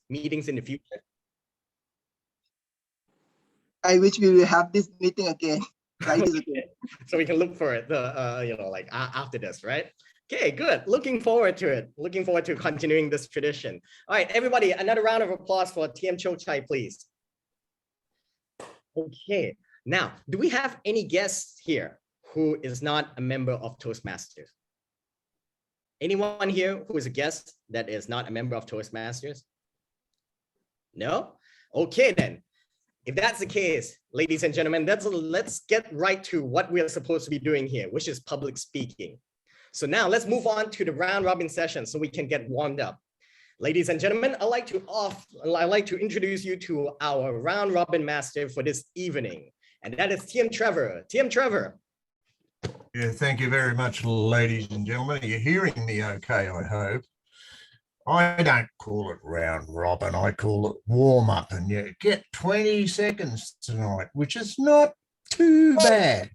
meetings in the future? I wish we will have this meeting again. Like this again. So we can look for it, like after this, right? Okay, good. Looking forward to it. Looking forward to continuing this tradition. All right, everybody, another round of applause for TM Chochai, please. Okay, now, do we have any guests here who is not a member of Toastmasters? Anyone here who is a guest that is not a member of Toastmasters? No? Okay, then. If that's the case, ladies and gentlemen, let's get right to what we are supposed to be doing here, which is public speaking. So now let's move on to the round robin session so we can get warmed up. Ladies and gentlemen, I'd like to introduce you to our round robin master for this evening, and that is TM Trevor. TM Trevor. Yeah, thank you very much, ladies and gentlemen. Are you hearing me okay, I hope? I don't call it round robin, I call it warm up, and you get 20 seconds tonight, which is not too bad.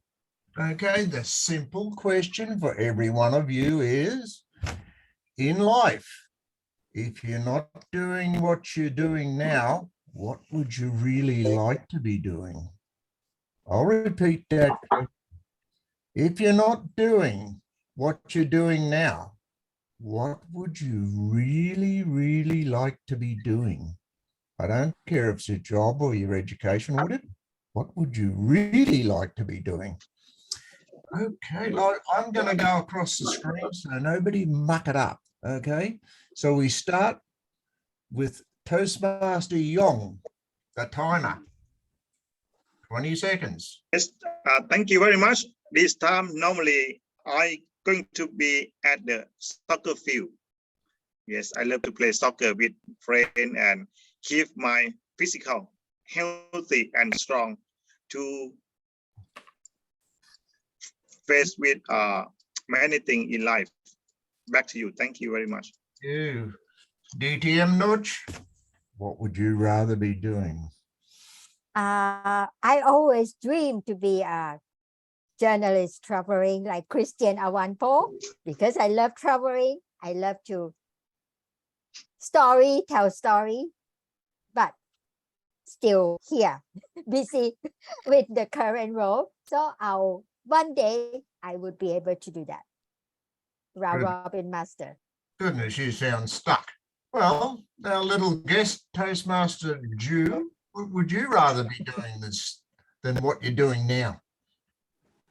Okay, the simple question for every one of you is, in life, if you're not doing what you're doing now, what would you really like to be doing? I'll repeat that. If you're not doing what you're doing now, what would you really, really like to be doing? I don't care if it's your job or your education, would it? What would you really like to be doing? Okay, I'm going to go across the screen so nobody muck it up, okay? So we start with Toastmaster Yong, the timer. 20 seconds. Yes, thank you very much. This time, normally, I going to be at the soccer field. Yes, I love to play soccer with friends and keep my physical healthy and strong to face with many things in life. Back to you. Thank you very much. You, DTM Nudge, what would you rather be doing? I always dream to be a journalist traveling like Christian Awanpo because I love traveling. I love to tell story, but still here, busy with the current role. So one day I would be able to do that. Round Robin Master. Goodness, you sound stuck. Well, our little guest, Toastmaster Jew, what would you rather be doing this than what you're doing now?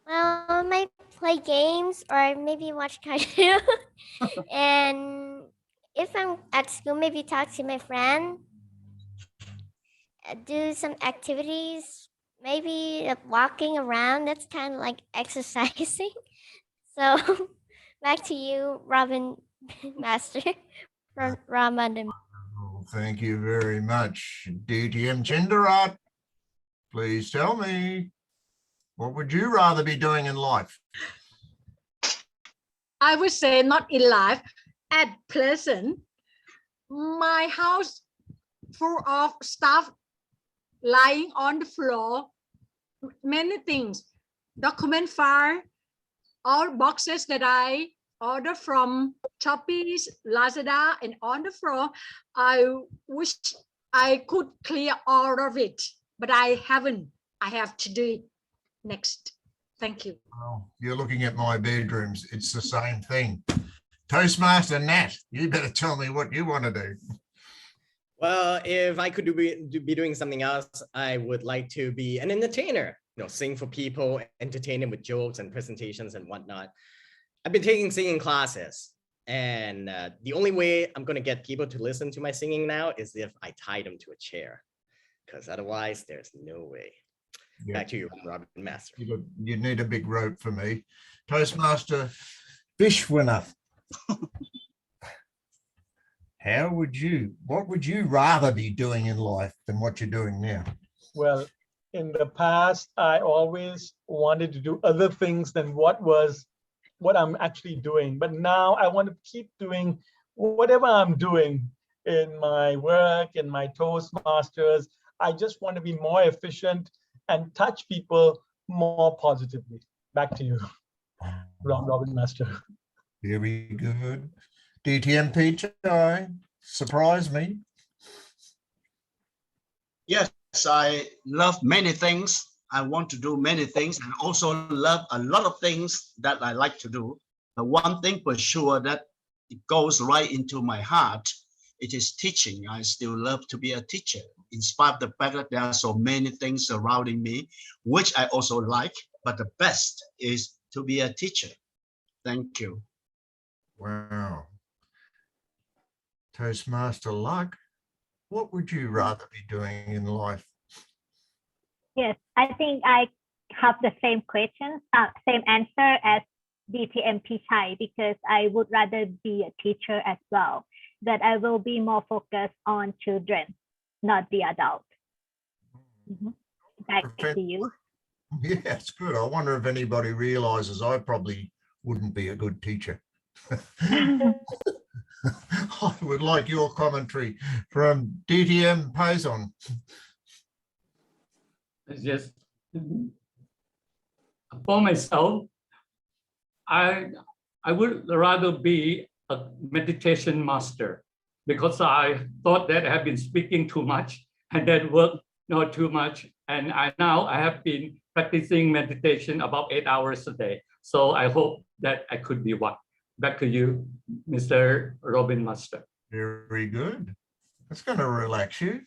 Well, I might play games or maybe watch cartoon. And if I'm at school, maybe talk to my friend, do some activities, maybe walking around. That's kind of like exercising. So back to you, Robin Master from Ramadan. Oh, thank you very much. DTM Chindarat, please tell me, what would you rather be doing in life? I would say not in life. At present, my house full of stuff lying on the floor, many things, document file, all boxes that I ordered from Shopee, Lazada, and on the floor. I wish I could clear all of it, but I haven't. I have to do it next. Thank you. Oh, you're looking at my bedrooms. It's the same thing. Toastmaster Nat, you better tell me what you want to do. Well, if I could be doing something else, I would like to be an entertainer, sing for people, entertain them with jokes and presentations and whatnot. I've been taking singing classes, and the only way I'm going to get people to listen to my singing now is if I tie them to a chair, because otherwise there's no way. Yeah. Back to you, Robin Master. You need a big rope for me. Toastmaster Vishwanath. What would you rather be doing in life than what you're doing now? Well, in the past, I always wanted to do other things than what I'm actually doing. But now I want to keep doing whatever I'm doing in my work, in my Toastmasters. I just want to be more efficient and touch people more positively. Back to you, Robin Master. Very good. DTM Peach, surprise me. Yes, I love many things. I want to do many things and also love a lot of things that I like to do. The one thing for sure that it goes right into my heart, it is teaching. I still love to be a teacher, in spite of the fact that there are so many things surrounding me, which I also like, but the best is to be a teacher. Thank you. Wow. Toastmaster Luck, what would you rather be doing in life? Yes, I think I have the same question, same answer as DTM Pichai, because I would rather be a teacher as well, but I will be more focused on children, not the adult. Back to you. Yeah, it's good. I wonder if anybody realizes I probably wouldn't be a good teacher. I would like your commentary from DTM Payson. Yes. For myself, I would rather be a meditation master, because I thought that I have been speaking too much and that work not too much. And now I have been practicing meditation about 8 hours a day. So I hope that I could be one. Back to you, Mr. Robin Master. Very good. That's going to relax you.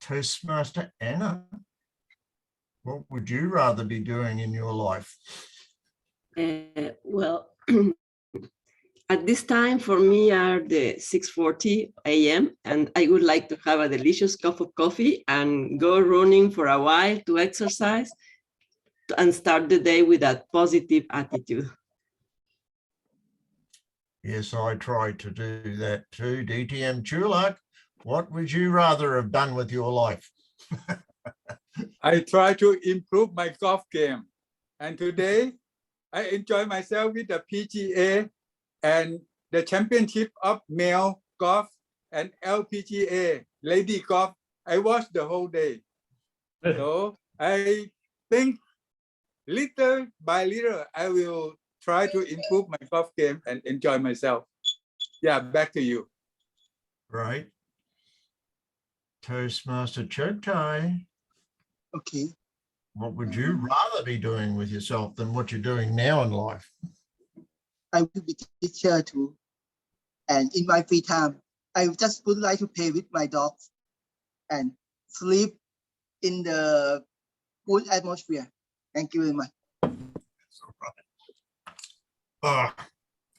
Toastmaster Anna, what would you rather be doing in your life? Well, at this time for me are the 6:40 a.m. and I would like to have a delicious cup of coffee and go running for a while to exercise and start the day with a positive attitude. Yes, I try to do that too. DTM Chulak, what would you rather have done with your life? I try to improve my golf game. And today, I enjoy myself with the PGA and the championship of male golf and LPGA, lady golf. I watched the whole day. So I think little by little, I will try to improve my golf game and enjoy myself. Yeah, back to you. Right. Toastmaster Choktai. Okay. What would you rather be doing with yourself than what you're doing now in life? I will be teacher too. And in my free time, I just would like to play with my dogs and sleep in the good atmosphere. Thank you very much.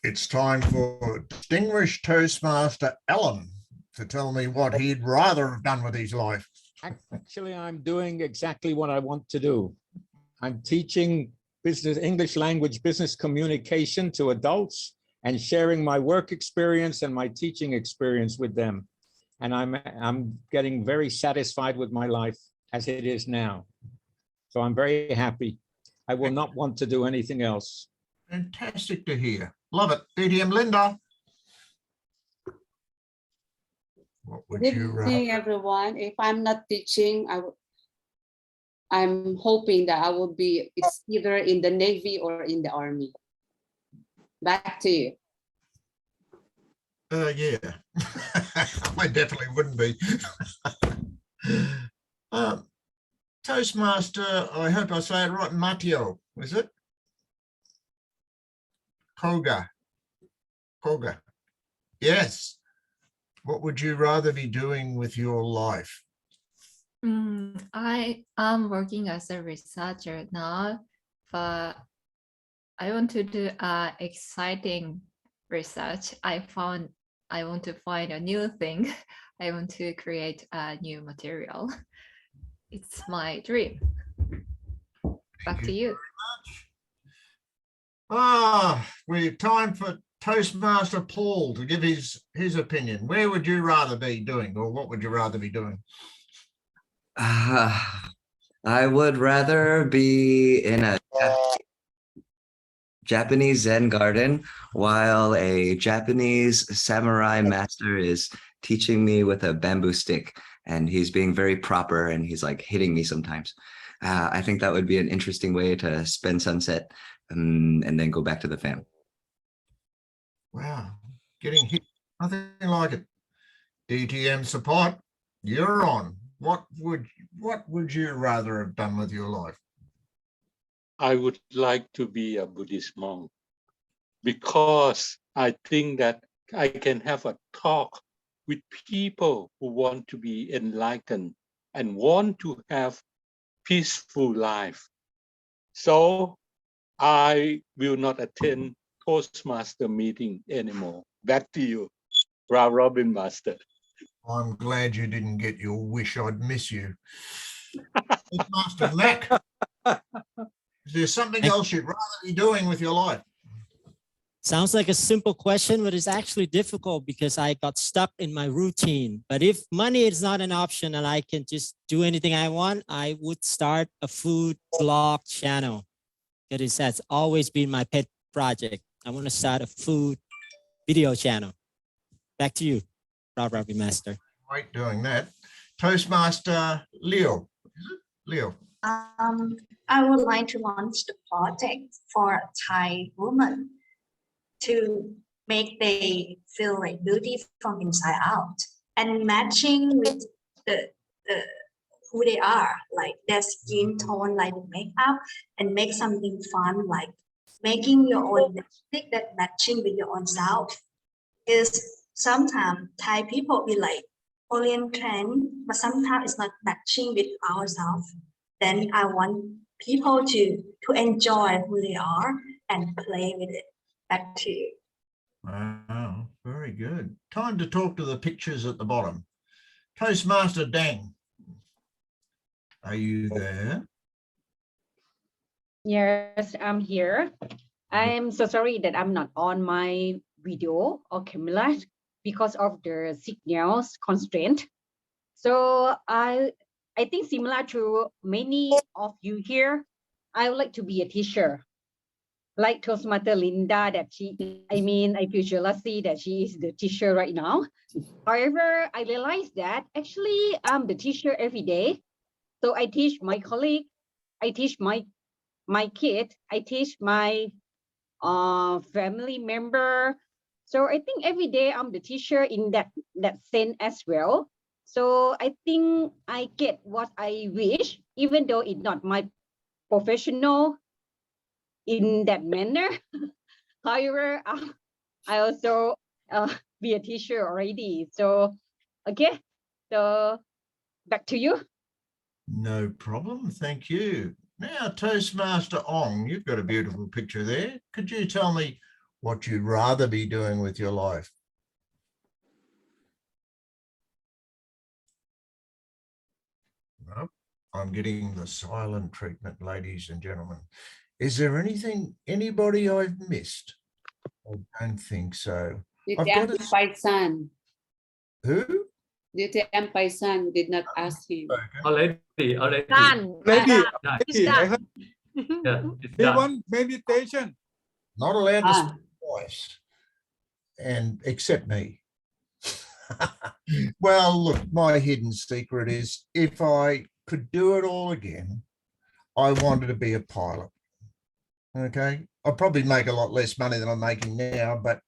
It's time for distinguished Toastmaster Alan to tell me what he'd rather have done with his life. Actually, I'm doing exactly what I want to do. I'm teaching English language business communication to adults and sharing my work experience and my teaching experience with them. And I'm getting very satisfied with my life as it is now. So I'm very happy. I will not want to do anything else. Fantastic to hear. Love it. DTM Linda. What would Good you evening, everyone. If I'm not teaching, I'm hoping that I will be, it's either in the Navy or in the Army. Back to you. Yeah, I definitely wouldn't be. Toastmaster, I hope I say it right, Mateo, is it? Koga. Yes. What would you rather be doing with your life? I am working as a researcher now, but I want to do exciting research. I want to find a new thing. I want to create a new material. It's my dream. Back to you. We have time for Toastmaster Paul to give his opinion. Where would you rather be doing, or what would you rather be doing? I would rather be in a Japanese Zen garden while a Japanese samurai master is teaching me with a bamboo stick, and he's being very proper and he's like hitting me sometimes. I think that would be an interesting way to spend sunset and then go back to the fam. Wow, getting hit, nothing like it. DTM support. You're on. What would you rather have done with your life? I would like to be a Buddhist monk because I think that I can have a talk with people who want to be enlightened and want to have peaceful life. So I will not attend Toastmaster meeting anymore. Back to you, Robin Master. I'm glad you didn't get your wish. I'd miss you. Master Mac, is there something else you'd rather be doing with your life? Sounds like a simple question, but it's actually difficult because I got stuck in my routine. But if money is not an option and I can just do anything I want, I would start a food blog channel. Because that's always been my pet project. I want to start a food video channel. Back to you, Robin Master. Great doing that. Toastmaster Leo. Leo. I would like to launch the project for Thai women to make they feel like beauty from inside out and matching with the who they are, like their skin tone, like the makeup, and make something fun, like making your own lipstick that matching with your own self. Is sometimes Thai people be like Korean trend, but sometimes it's not matching with ourselves. Then I want people to enjoy who they are and play with it. Back to you. Wow, very good. Time to talk to the pictures at the bottom. Toastmaster Dang, are you there? Yes, I'm here. I'm so sorry that I'm not on my video or camera because of the signals constraint. So I think similar to many of you here, I would like to be a teacher. Like Toastmaster Linda, that I feel jealousy that she is the teacher right now. However, I realized that actually I'm the teacher every day. So I teach my colleague, I teach my kid, I teach my family member. So I think every day I'm the teacher in that sense as well. So I think I get what I wish, even though it's not my professional in that manner. However, I also be a teacher already. So, okay, so back to you. No problem, thank you. Now, Toastmaster Ong, you've got a beautiful picture there. Could you tell me what you'd rather be doing with your life? Nope, I'm getting the silent treatment, ladies and gentlemen. Is there anybody I've missed? I don't think so. I've got a... Paisan. Who? DTM Paisan did not ask him. Already. Done. Lady, It's done. Yeah, it's they done. want meditation. Not allowed to speak twice, and except me. Well, look, my hidden secret is if I could do it all again, I wanted to be a pilot. Okay, I'd probably make a lot less money than I'm making now, but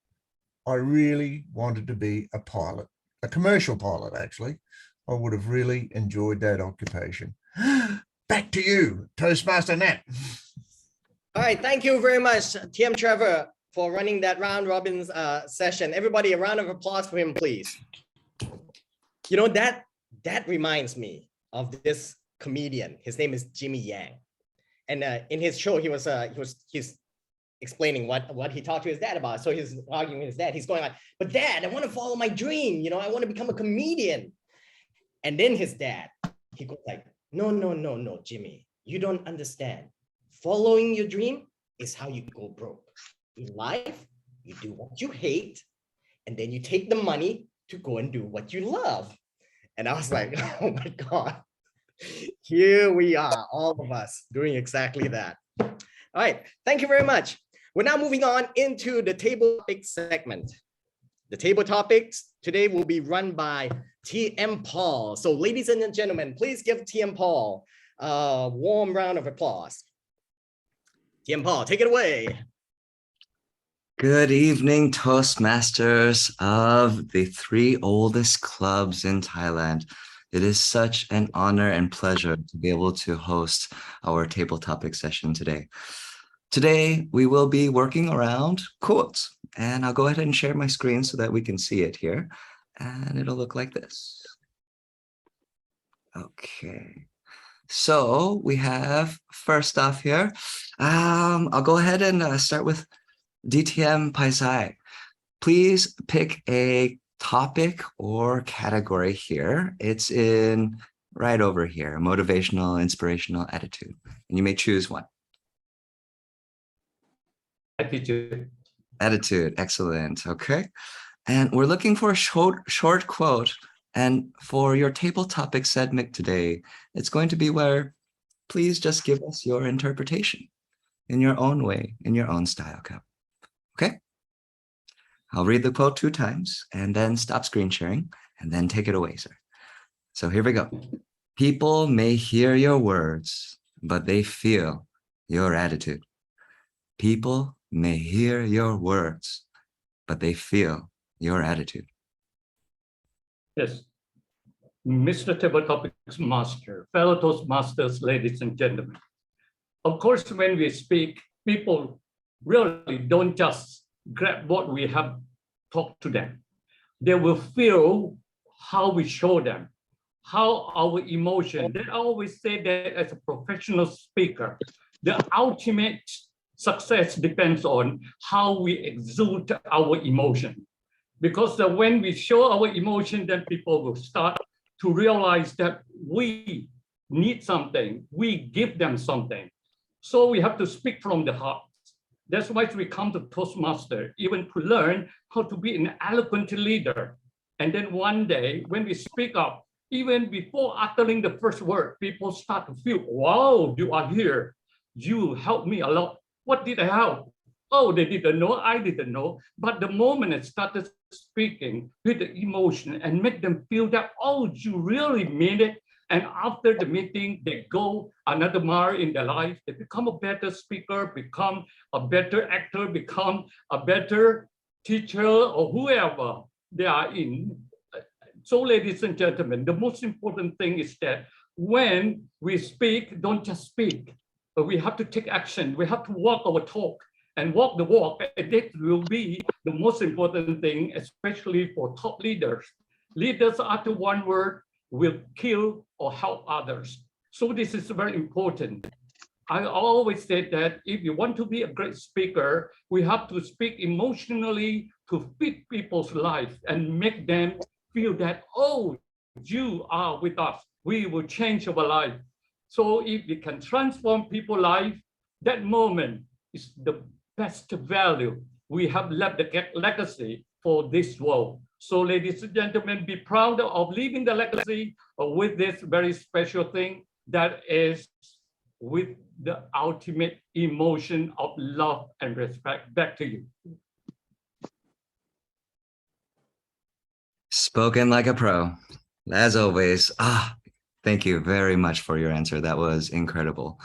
I really wanted to be a pilot, a commercial pilot, actually. I would have really enjoyed that occupation. Back to you, Toastmaster Nat. All right, thank you very much, TM Trevor, for running that round robin session. Everybody, a round of applause for him, please. You know, that reminds me of this comedian. His name is Jimmy Yang. And in his show, he's explaining what he talked to his dad about. So he's arguing with his dad. He's going like, but Dad, I want to follow my dream. You know, I want to become a comedian. And then his dad, he goes like, no, Jimmy, you don't understand. Following your dream is how you go broke. In life, you do what you hate, and then you take the money to go and do what you love. And I was like, oh my God. Here we are, all of us doing exactly that. All right, thank you very much. We're now moving on into the table topics segment. The table topics today will be run by TM Paul. So ladies and gentlemen, please give TM Paul a warm round of applause. TM Paul, take it away. Good evening, Toastmasters of the 3 oldest clubs in Thailand. It is such an honor and pleasure to be able to host our table topic session today. Today, we will be working around quotes, and I'll go ahead and share my screen so that we can see it here, and it'll look like this. Okay, so we have first off here, I'll go ahead and start with DTM Paisai. Please pick a topic or category here. It's in right over here, motivational, inspirational, attitude, and you may choose one. Attitude. Attitude, excellent. Okay, and we're looking for a short quote. And for your table topic segment today, it's going to be where please just give us your interpretation in your own way, in your own style. Okay, I'll read the quote 2 times and then stop screen sharing and then take it away, sir. So here we go. People may hear your words, but they feel your attitude. People may hear your words, but they feel your attitude. Yes. Mr. Table Topics Master, fellow Toastmasters, ladies and gentlemen. Of course, when we speak, people really don't just grab what we have talked to them. They will feel how we show them, how our emotion. They always say that as a professional speaker, the ultimate success depends on how we exude our emotion. Because when we show our emotion, then people will start to realize that we need something, we give them something. So we have to speak from the heart. That's why we come to Toastmaster, even to learn how to be an eloquent leader. And then one day, when we speak up, even before uttering the first word, people start to feel, wow, you are here. You helped me a lot. What did I help? Oh, they didn't know, I didn't know. But the moment I started speaking with the emotion and make them feel that, oh, you really mean it. And after the meeting, they go another mile in their life. They become a better speaker, become a better actor, become a better teacher or whoever they are in. So ladies and gentlemen, the most important thing is that when we speak, don't just speak, but we have to take action. We have to walk our talk and walk the walk. And that will be the most important thing, especially for top leaders. Leaders after one word will kill or help others. So this is very important. I always say that if you want to be a great speaker, we have to speak emotionally to fit people's life and make them feel that, oh, you are with us. We will change our life. So if we can transform people's life, that moment is the best value. We have left the legacy for this world. So ladies and gentlemen, be proud of leaving the legacy with this very special thing that is with the ultimate emotion of love and respect. Back to you. Spoken like a pro, as always. Thank you very much for your answer. That was incredible.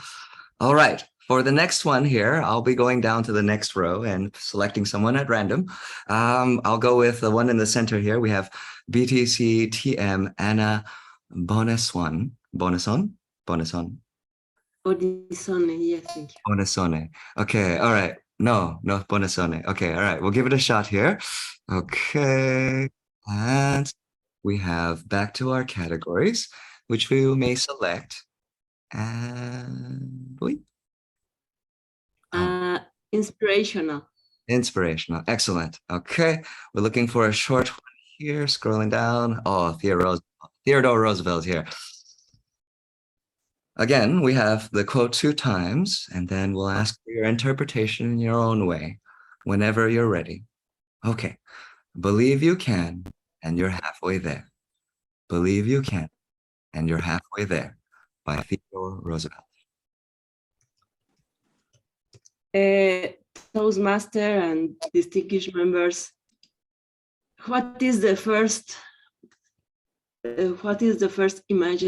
All right. For the next one here, I'll be going down to the next row and selecting someone at random. I'll go with the one in the center here. We have BTC TM Anna Bonesson. Bonesson? Bonesone, yes, thank you. Bonesone. Okay, all right. No, Bonesone. Okay, all right. We'll give it a shot here. Okay. And we have back to our categories, which we may select. And wait. Inspirational. Inspirational. Excellent. Okay. We're looking for a short one here. Scrolling down. Oh, Theodore Roosevelt here. Again, we have the quote 2 times, and then we'll ask for your interpretation in your own way whenever you're ready. Okay. Believe you can, and you're halfway there. Believe you can, and you're halfway there, by Theodore Roosevelt. Toastmaster and distinguished members, what is the first image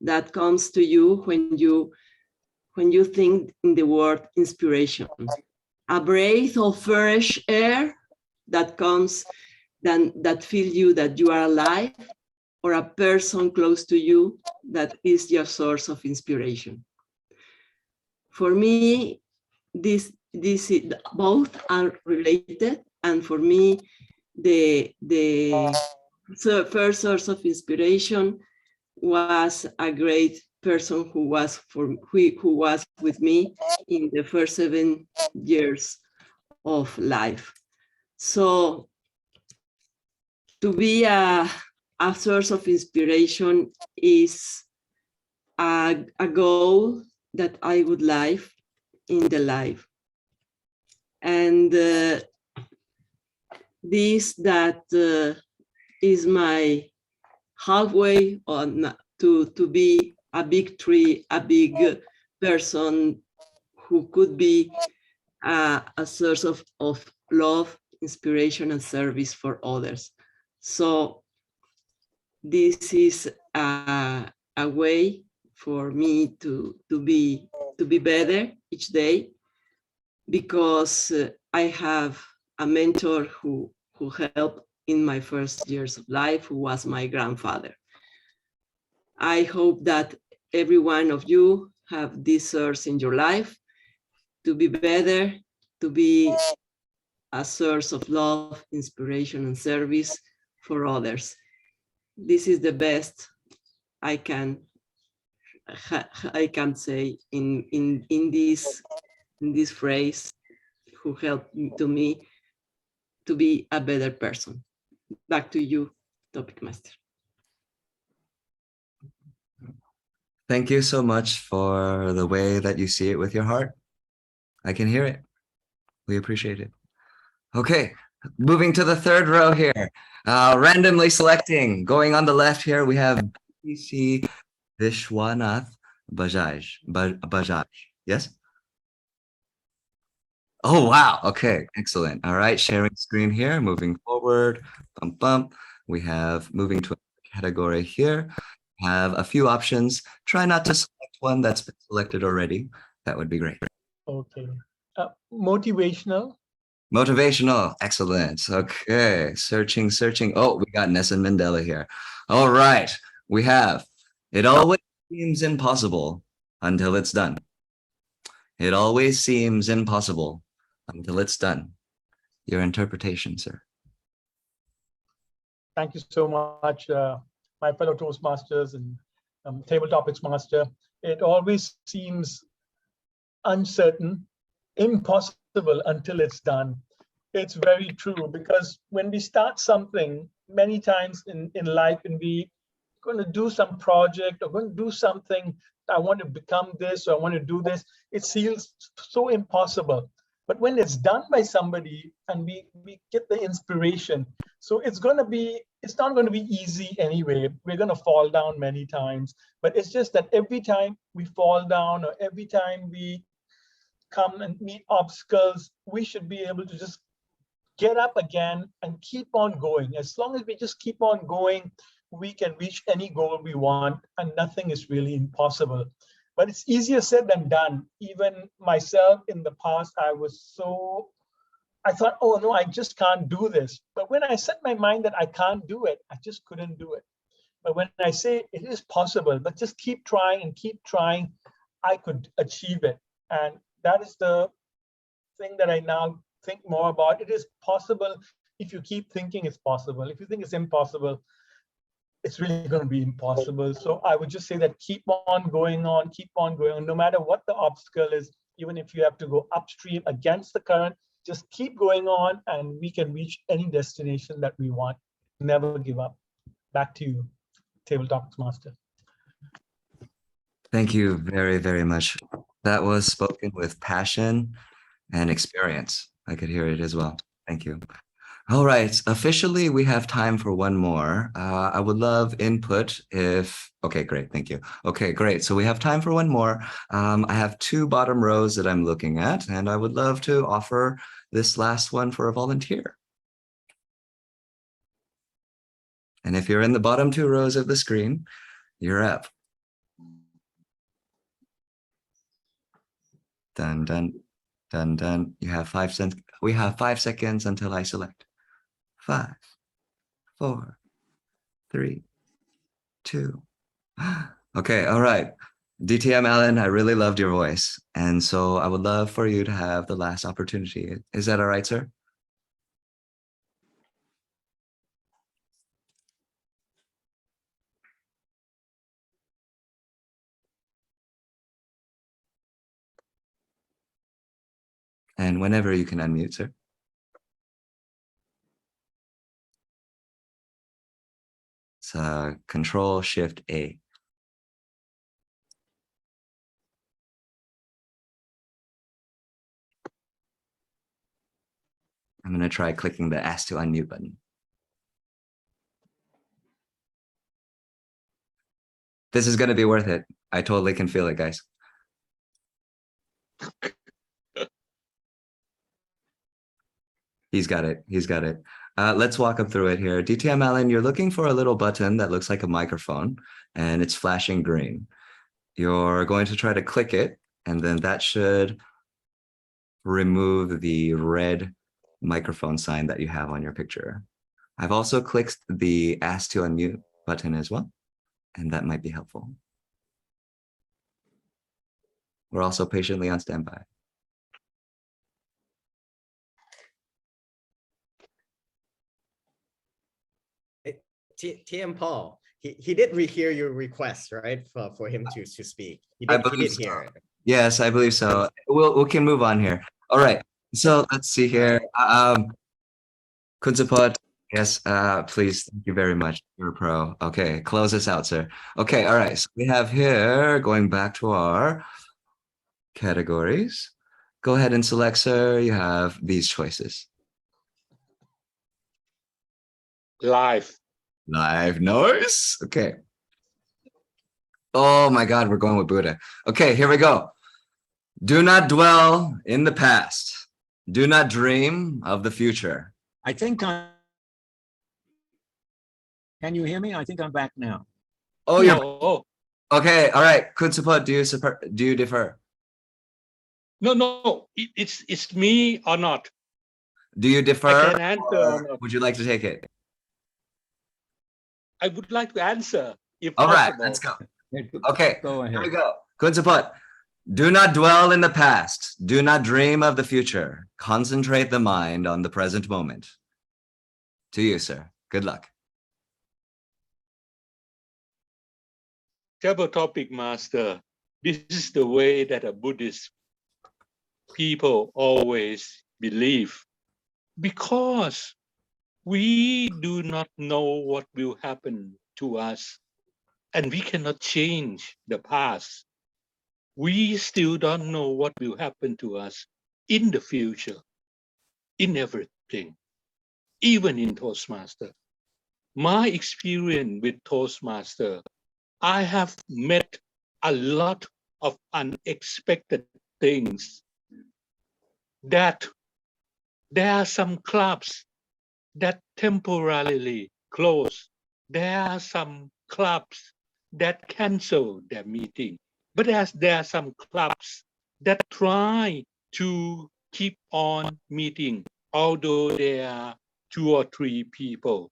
that comes to you when you think in the word inspiration? A breath of fresh air that comes, that fills you that you are alive, or a person close to you that is your source of inspiration. For me, both are related, and for me, the first source of inspiration was a great person who was with me in the first 7 years of life. So to be a source of inspiration is a goal that I would like in the life. And this is my halfway on to be a big tree, a big person who could be a source of love, inspiration, and service for others. So this is a way for me to be better each day, because I have a mentor who helped in my first years of life, who was my grandfather. I hope that every one of you have this source in your life to be better, to be a source of love, inspiration, and service for others. This is the best I can say in this phrase, who helped me to be a better person. Back to you, Topic Master. Thank you so much for the way that you see it with your heart. I can hear it. We appreciate it. Okay, moving to the third row here. Randomly selecting, going on the left here, we have BC Vishwanath Bajaj. Yes? Oh, wow. Okay, excellent. All right, sharing screen here, moving forward. Bump, bump. We have moving to a category here. Have a few options. Try not to select one that's been selected already. That would be great. Okay. Motivational. Motivational. Excellent. Okay. Searching. Oh, we got Nelson Mandela here. All right. We have, it always seems impossible until it's done. It always seems impossible until it's done. Your interpretation, sir. Thank you so much, my fellow Toastmasters and Table Topics Master. It always seems uncertain, impossible until it's done. It's very true, because when we start something, many times in life, and we going to do some project or going to do something, I want to become this or I want to do this, it feels so impossible. But when it's done by somebody and we get the inspiration, so it's not going to be easy anyway. We're going to fall down many times, but it's just that every time we fall down or every time we come and meet obstacles, we should be able to just get up again and keep on going. As long as we just keep on going, we can reach any goal we want, and nothing is really impossible. But it's easier said than done. Even myself in the past, I thought, oh no, I just can't do this. But when I set my mind that I can't do it, I just couldn't do it. But when I say it is possible, but just keep trying, I could achieve it. And that is the thing that I now think more about. It is possible if you keep thinking it's possible. If you think it's impossible, it's really going to be impossible. So I would just say that keep on going, no matter what the obstacle is. Even if you have to go upstream against the current, just keep going on, and we can reach any destination that we want. Never give up. Back to you, Table Topics Master. Thank you very, very much. That was spoken with passion and experience. I could hear it as well. Thank you. All right, officially we have time for one more. I would love input if, okay, great, thank you. Okay, great, so we have time for one more. I have 2 bottom rows that I'm looking at, and I would love to offer this last one for a volunteer. And if you're in the bottom 2 rows of the screen, you're up. Done, done, done, done. You have 5 seconds. We have 5 seconds until I select. 5, 4, 3, 2. Okay, all right. DTM Alan, I really loved your voice. And so I would love for you to have the last opportunity. Is that all right, sir? And whenever you can unmute, sir. It's Control-Shift-A. I'm going to try clicking the Ask to Unmute button. This is going to be worth it. I totally can feel it, guys. He's got it. He's got it. Let's walk him through it here. DTM Allen, you're looking for a little button that looks like a microphone, and it's flashing green. You're going to try to click it, and then that should remove the red microphone sign that you have on your picture. I've also clicked the Ask to Unmute button as well, and that might be helpful. We're also patiently on standby. TM Paul, he did rehear your request, right? For him to speak. He I did believe so. hear it. Yes, I believe so. We can move on here. All right. So let's see here. Kunsapot, yes, please. Thank you very much. You're a pro. Okay, close us out, sir. Okay, all right. So we have here, going back to our categories. Go ahead and select, sir. You have these choices. Live. Live noise. Okay. Oh my God, we're going with Buddha. Okay, here we go. Do not dwell in the past. Do not dream of the future. I think can you hear me? I think I'm back now. Oh, yeah. Okay, all right. Kunsapot, do you defer? No. It's me or not. Do you defer? I can answer or not. Would you like to take it? I would like to answer if All right, possible. let's go. Okay, go ahead. Here we go. Kunsapot, do not dwell in the past. Do not dream of the future. Concentrate the mind on the present moment. To you, sir. Good luck. Table topic master. This is the way that a Buddhist people always believe, because we do not know what will happen to us, and we cannot change the past. We still don't know what will happen to us in the future, in everything, even in Toastmaster. My experience with Toastmaster, I have met a lot of unexpected things, that there are some clubs that temporarily close. There are some clubs that cancel their meeting. But there are some clubs that try to keep on meeting, although there are 2 or 3 people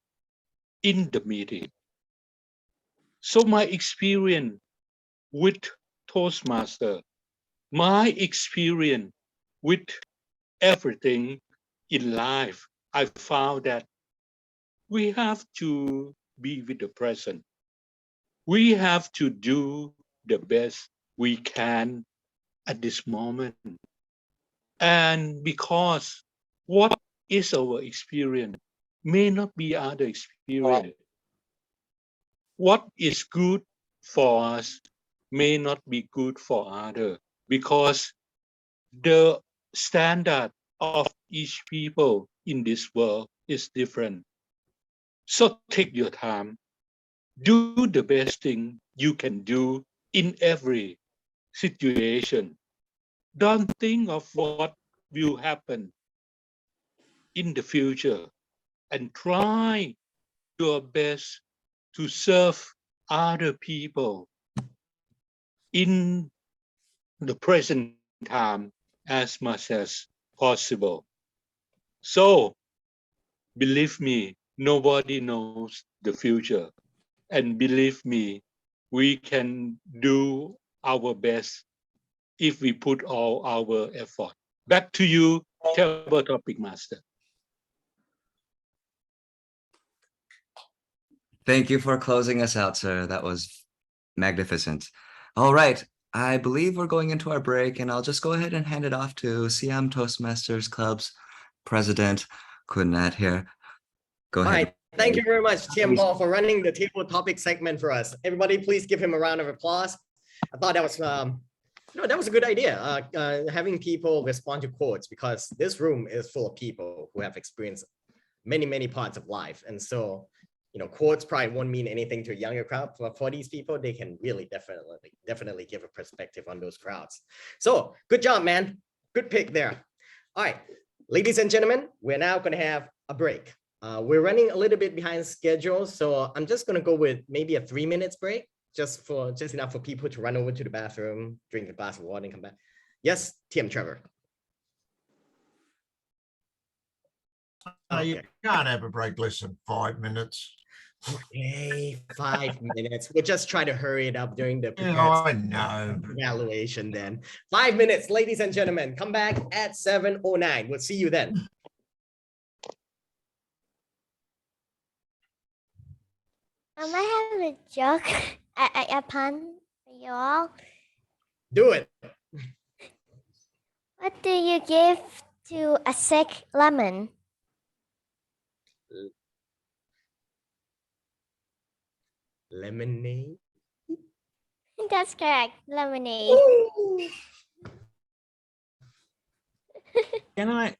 in the meeting. So my experience with Toastmaster, my experience with everything in life, I found that we have to be with the present. We have to do the best we can at this moment. And because what is our experience may not be other experience. What is good for us may not be good for others, because the standard of each people in this world is different. So take your time, do the best thing you can do in every situation. Don't think of what will happen in the future, and try your best to serve other people in the present time as much as possible. So, believe me, nobody knows the future. And believe me, we can do our best if we put all our effort. Back to you, table topic master. Thank you for closing us out, sir. That was magnificent. All right. I believe we're going into our break, and I'll just go ahead and hand it off to Siam Toastmasters Club's president, Kunat here. Go All ahead. right. Thank you very much, Tim Paul, for running the table topic segment for us. Everybody, please give him a round of applause. I thought that was, that was a good idea, having people respond to quotes, because this room is full of people who have experienced many, many parts of life. And so, quotes probably won't mean anything to a younger crowd. For these people, they can really definitely give a perspective on those crowds. So good job, man. Good pick there. All right, ladies and gentlemen, we're now going to have a break. We're running a little bit behind schedule, so I'm just going to go with maybe a 3 minutes break, just enough for people to run over to the bathroom, drink a glass of water, and come back. Yes, TM Trevor. You can't have a break less than 5 minutes. Okay, 5 minutes. We'll just try to hurry it up during the I know. evaluation then. 5 minutes, ladies and gentlemen. Come back at 7:09. We'll see you then. I have a joke, a pun for you all. Do it. What do you give to a sick lemon? Lemonade. That's correct. Lemonade. Can I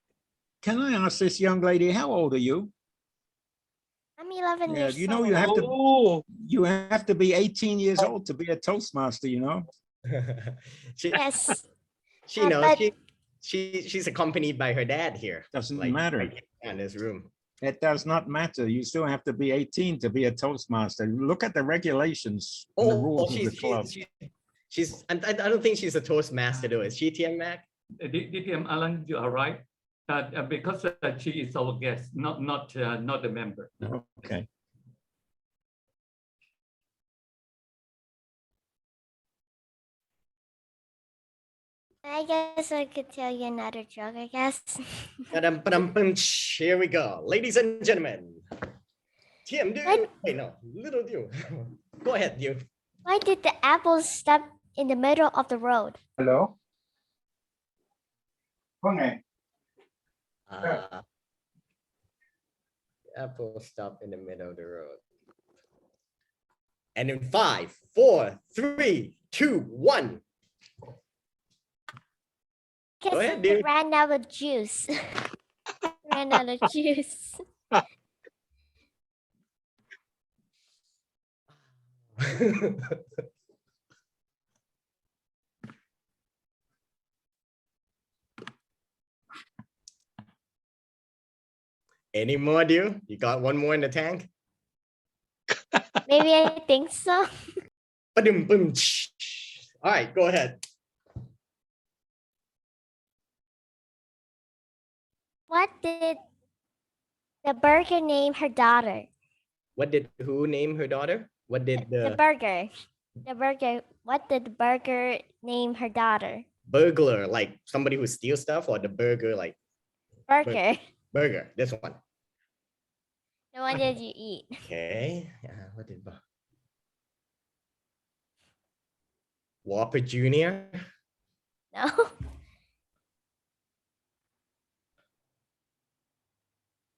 ask this young lady, how old are you? I'm 11 Yeah, years you know old. you have to be 18 years old to be a Toastmaster, you know. Yes. She knows. She's accompanied by her dad here. Doesn't matter. In this room. It does not matter. You still have to be 18 to be a Toastmaster. Look at the regulations and the rules of the club. I don't think she's a Toastmaster though. Is she, TM Mac? DTM Alan, you are right. Because she is our guest, not a member. Okay. I guess I could tell you another joke, I guess. Here we go. Ladies and gentlemen. TM, wait, no, little you. Go ahead, you. Why did the apple stop in the middle of the road? Hello? Apple stop in the middle of the road. And in 5, 4, 3, 2, 1. Go ahead, dude. Ran out of juice. Ran out of juice. Any more, dude? You got one more in the tank? Maybe I think so. All right, go ahead. What did the burger name her daughter? What did who name her daughter? What did The burger. The burger. What did the burger name her daughter? Burglar, like somebody who steals stuff, or the burger, like burger? Burger. This one. The one that you eat. Okay. What did Whopper Jr.? No.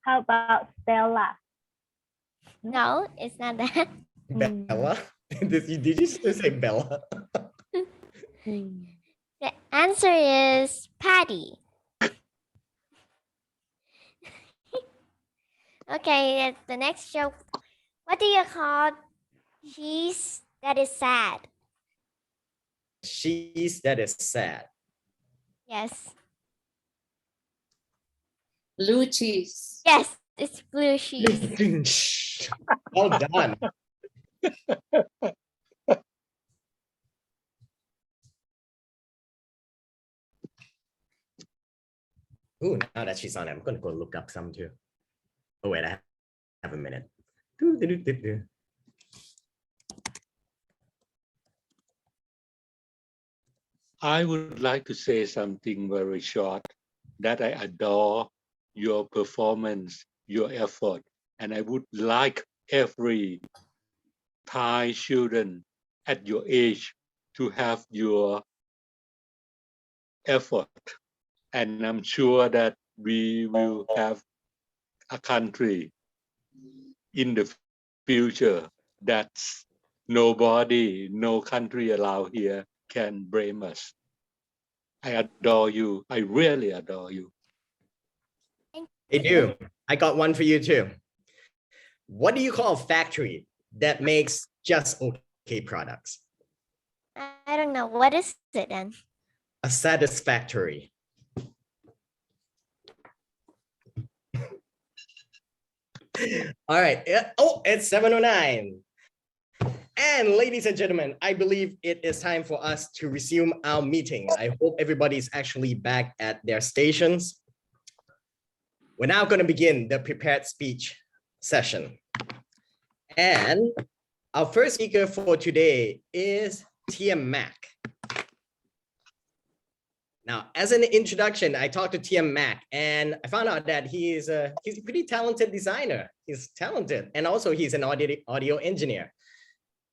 How about Stella? No, it's not that. Bella? Did you just say Bella? The answer is Patty. Okay, the next joke. What do you call cheese that is sad? Cheese that is sad. Yes. Blue cheese. Yes, it's blue cheese. Well done. Ooh, now that she's on it, I'm gonna go look up some too. Oh wait, I have a minute. I would like to say something very short, that I adore your performance, your effort, and I would like every Thai children at your age to have your effort. And I'm sure that we will have a country in the future that's nobody, no country allowed here can blame us. I adore you. I really adore you. They do. I got one for you too. What do you call a factory that makes just okay products? I don't know. What is it then? A satisfactory. All right. Oh, it's 7:09. And ladies and gentlemen, I believe it is time for us to resume our meeting. I hope everybody's actually back at their stations. We're now going to begin the prepared speech session. And our first speaker for today is TM Mac. Now, as an introduction, I talked to TM Mac and I found out that he's a pretty talented designer. He's talented. And also he's an audio engineer.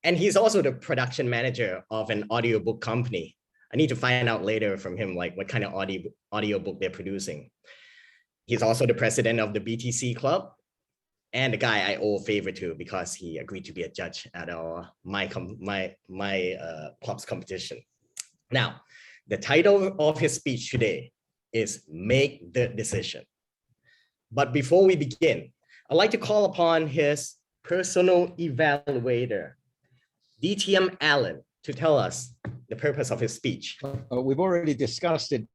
And he's also the production manager of an audiobook company. I need to find out later from him, like what kind of audiobook they're producing. He's also the president of the BTC Club and the guy I owe a favor to because he agreed to be a judge at my club's competition. Now, the title of his speech today is Make the Decision. But before we begin, I'd like to call upon his personal evaluator, DTM Allen, to tell us the purpose of his speech. We've already discussed it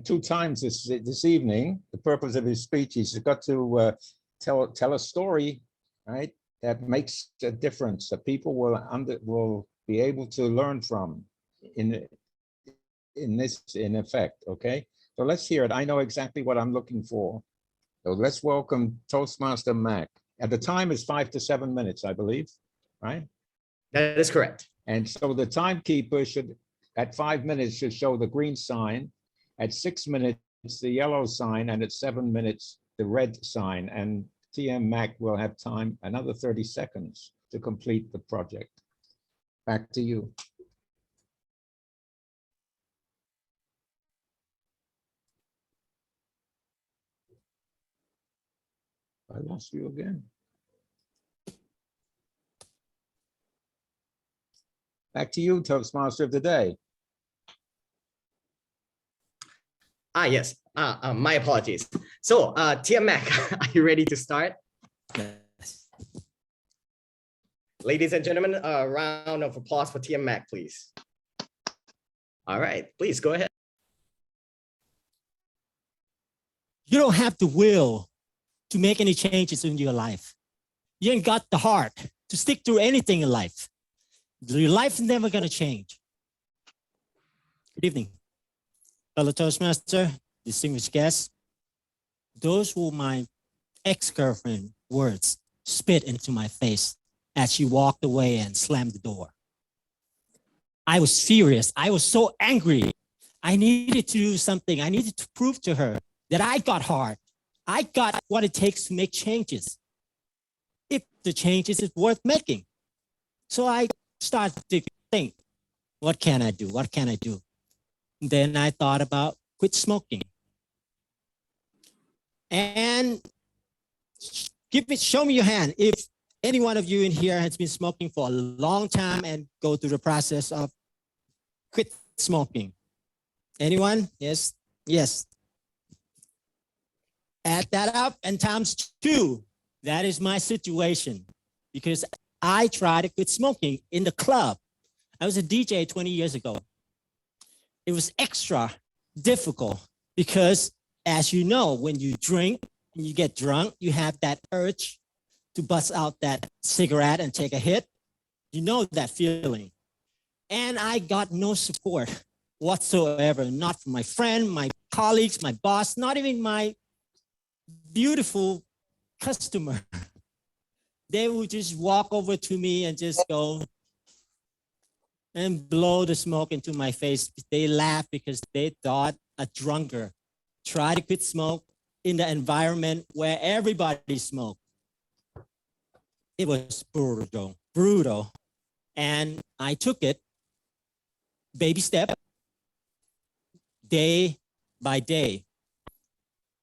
2 times this evening. The purpose of his speech is he's got to tell a story, right, that makes a difference that people will be able to learn from in effect. Okay, so let's hear it. I know exactly what I'm looking for. So let's welcome Toastmaster Mac. At the time is 5 to 7 minutes, I believe, right? That is correct. And so the timekeeper should, at 5 minutes, should show the green sign, at 6 minutes, the yellow sign, and at 7 minutes, the red sign. And TM Mac will have time, another 30 seconds to complete the project. Back to you. I lost you again. Back to you, Toastmaster of the day. Yes, my apologies. So TM Mac, are you ready to start? Yes. Ladies and gentlemen, a round of applause for TM Mac, please. All right, please go ahead. You don't have the will to make any changes in your life. You ain't got the heart to stick through anything in life. Your life is never going to change. Good evening, fellow Toastmaster, distinguished guests. Those were my ex-girlfriend words spit into my face as she walked away and slammed the door. I was furious. I was so angry. I needed to do something. I needed to prove to her that I got heart. I got what it takes to make changes. If the changes is worth making. So I started to think, what can I do? What can I do? And then I thought about quit smoking. And show me your hand if any one of you in here has been smoking for a long time and go through the process of quit smoking. Anyone? Yes. Yes. Add that up and times 2. That is my situation because I tried to quit smoking in the club. I was a DJ 20 years ago. It was extra difficult because, as you know, when you drink and you get drunk, you have that urge to bust out that cigarette and take a hit. You know that feeling. And I got no support whatsoever, not from my friend, my colleagues, my boss, not even my beautiful customer. They would just walk over to me and just go, and blow the smoke into my face. They laughed because they thought a drunker tried to quit smoke in the environment where everybody smoked. It was brutal. And I took it baby step, day by day.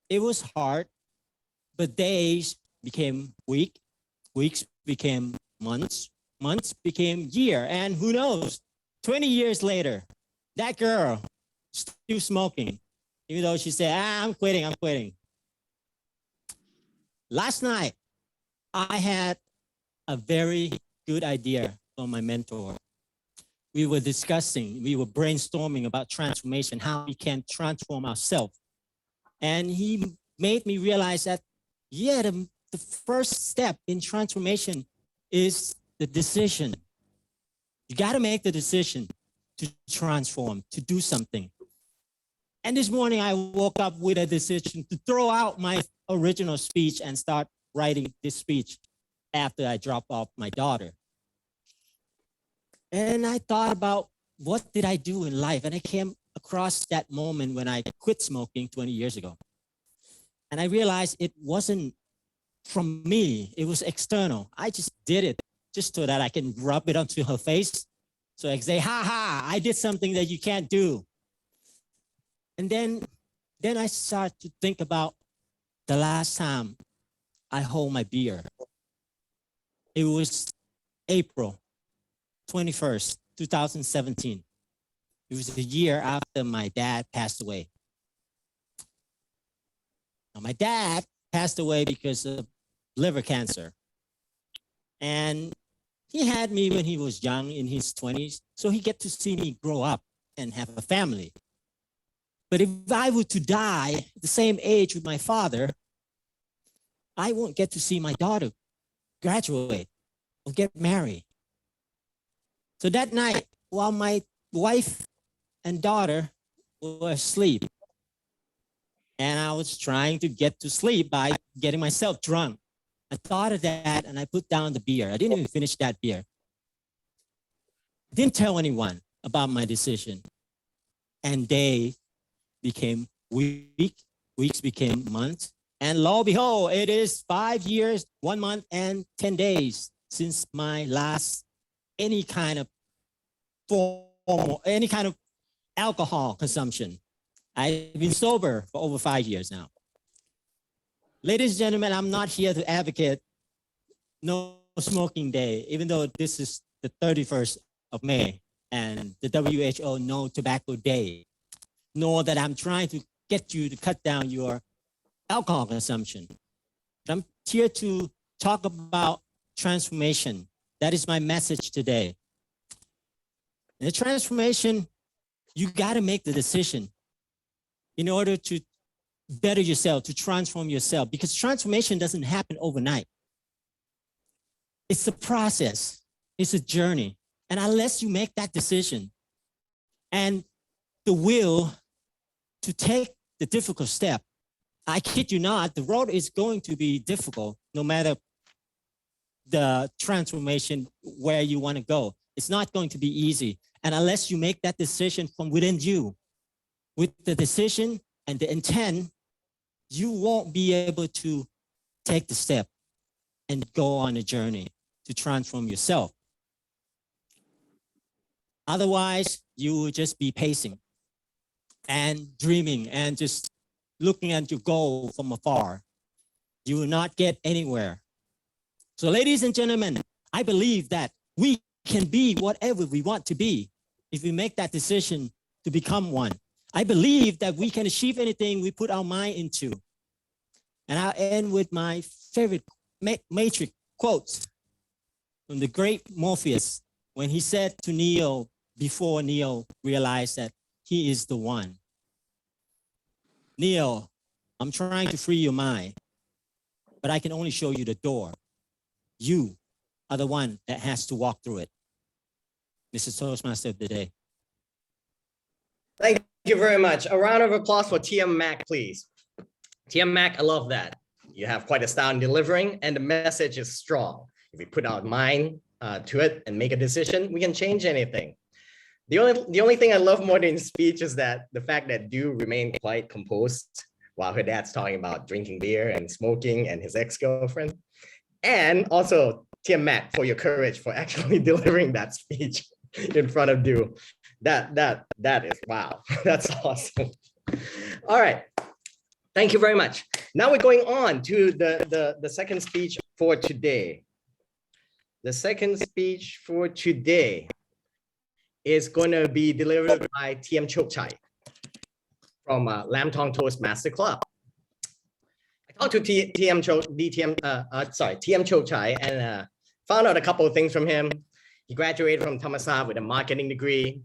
It was hard, but days became weeks became months became year, and who knows, 20 years later, that girl still smoking, even though she said, I'm quitting. Last night, I had a very good idea from my mentor. We were brainstorming about transformation, how we can transform ourselves. And he made me realize that, yeah, the first step in transformation is the decision. You got to make the decision to transform, to do something. And this morning I woke up with a decision to throw out my original speech and start writing this speech after I dropped off my daughter. And I thought about what did I do in life? And I came across that moment when I quit smoking 20 years ago. And I realized it wasn't from me, it was external. I just did it just so that I can rub it onto her face. So I say, ha, I did something that you can't do. And then I started to think about the last time I hold my beer. It was April 21st, 2017. It was a year after my dad passed away. Now, my dad passed away because of liver cancer. And he had me when he was young, in his 20s, so he get to see me grow up and have a family. But if I were to die at the same age with my father, I won't get to see my daughter graduate or get married. So that night, while my wife and daughter were asleep, and I was trying to get to sleep by getting myself drunk, I thought of that and I put down the beer. I didn't even finish that beer. Didn't tell anyone about my decision. And days became weeks became months. And lo and behold, it is 5 years, 1 month, and 10 days since my last any kind of alcohol consumption. I've been sober for over 5 years now. Ladies and gentlemen, I'm not here to advocate no smoking day, even though this is the 31st of May and the WHO no tobacco day, nor that I'm trying to get you to cut down your alcohol consumption. I'm here to talk about transformation. That is my message today. In the transformation, you got to make the decision in order to better yourself, to transform yourself, because transformation doesn't happen overnight. It's a process, it's a journey. And unless you make that decision and the will to take the difficult step, I kid you not, the road is going to be difficult no matter the transformation where you want to go. It's not going to be easy. And unless you make that decision from within you, with the decision and the intent, you won't be able to take the step and go on a journey to transform yourself. Otherwise, you will just be pacing and dreaming and just looking at your goal from afar. You will not get anywhere. So ladies and gentlemen, I believe that we can be whatever we want to be if we make that decision to become one. I believe that we can achieve anything we put our mind into. And I'll end with my favorite Matrix quotes from the great Morpheus when he said to Neo, before Neo realized that he is the one. Neo, I'm trying to free your mind, but I can only show you the door. You are the one that has to walk through it. Mr. Toastmaster of the day. Thank you very much. A round of applause for TM Mac, please. TM Mac, I love that. You have quite a style in delivering and the message is strong. If we put our mind to it and make a decision, we can change anything. The only thing I love more than his speech is that the fact that Du remained quite composed while her dad's talking about drinking beer and smoking and his ex-girlfriend. And also Tiam Matt for your courage for actually delivering that speech in front of Du. That is wow. That's awesome. All right. Thank you very much. Now we're going on to the second speech for today. The second speech for today is going to be delivered by Tiam Chokchai from Lam Thong Toastmaster Club. I talked to Tiam Chokchai and found out a couple of things from him. He graduated from Thammasat with a marketing degree.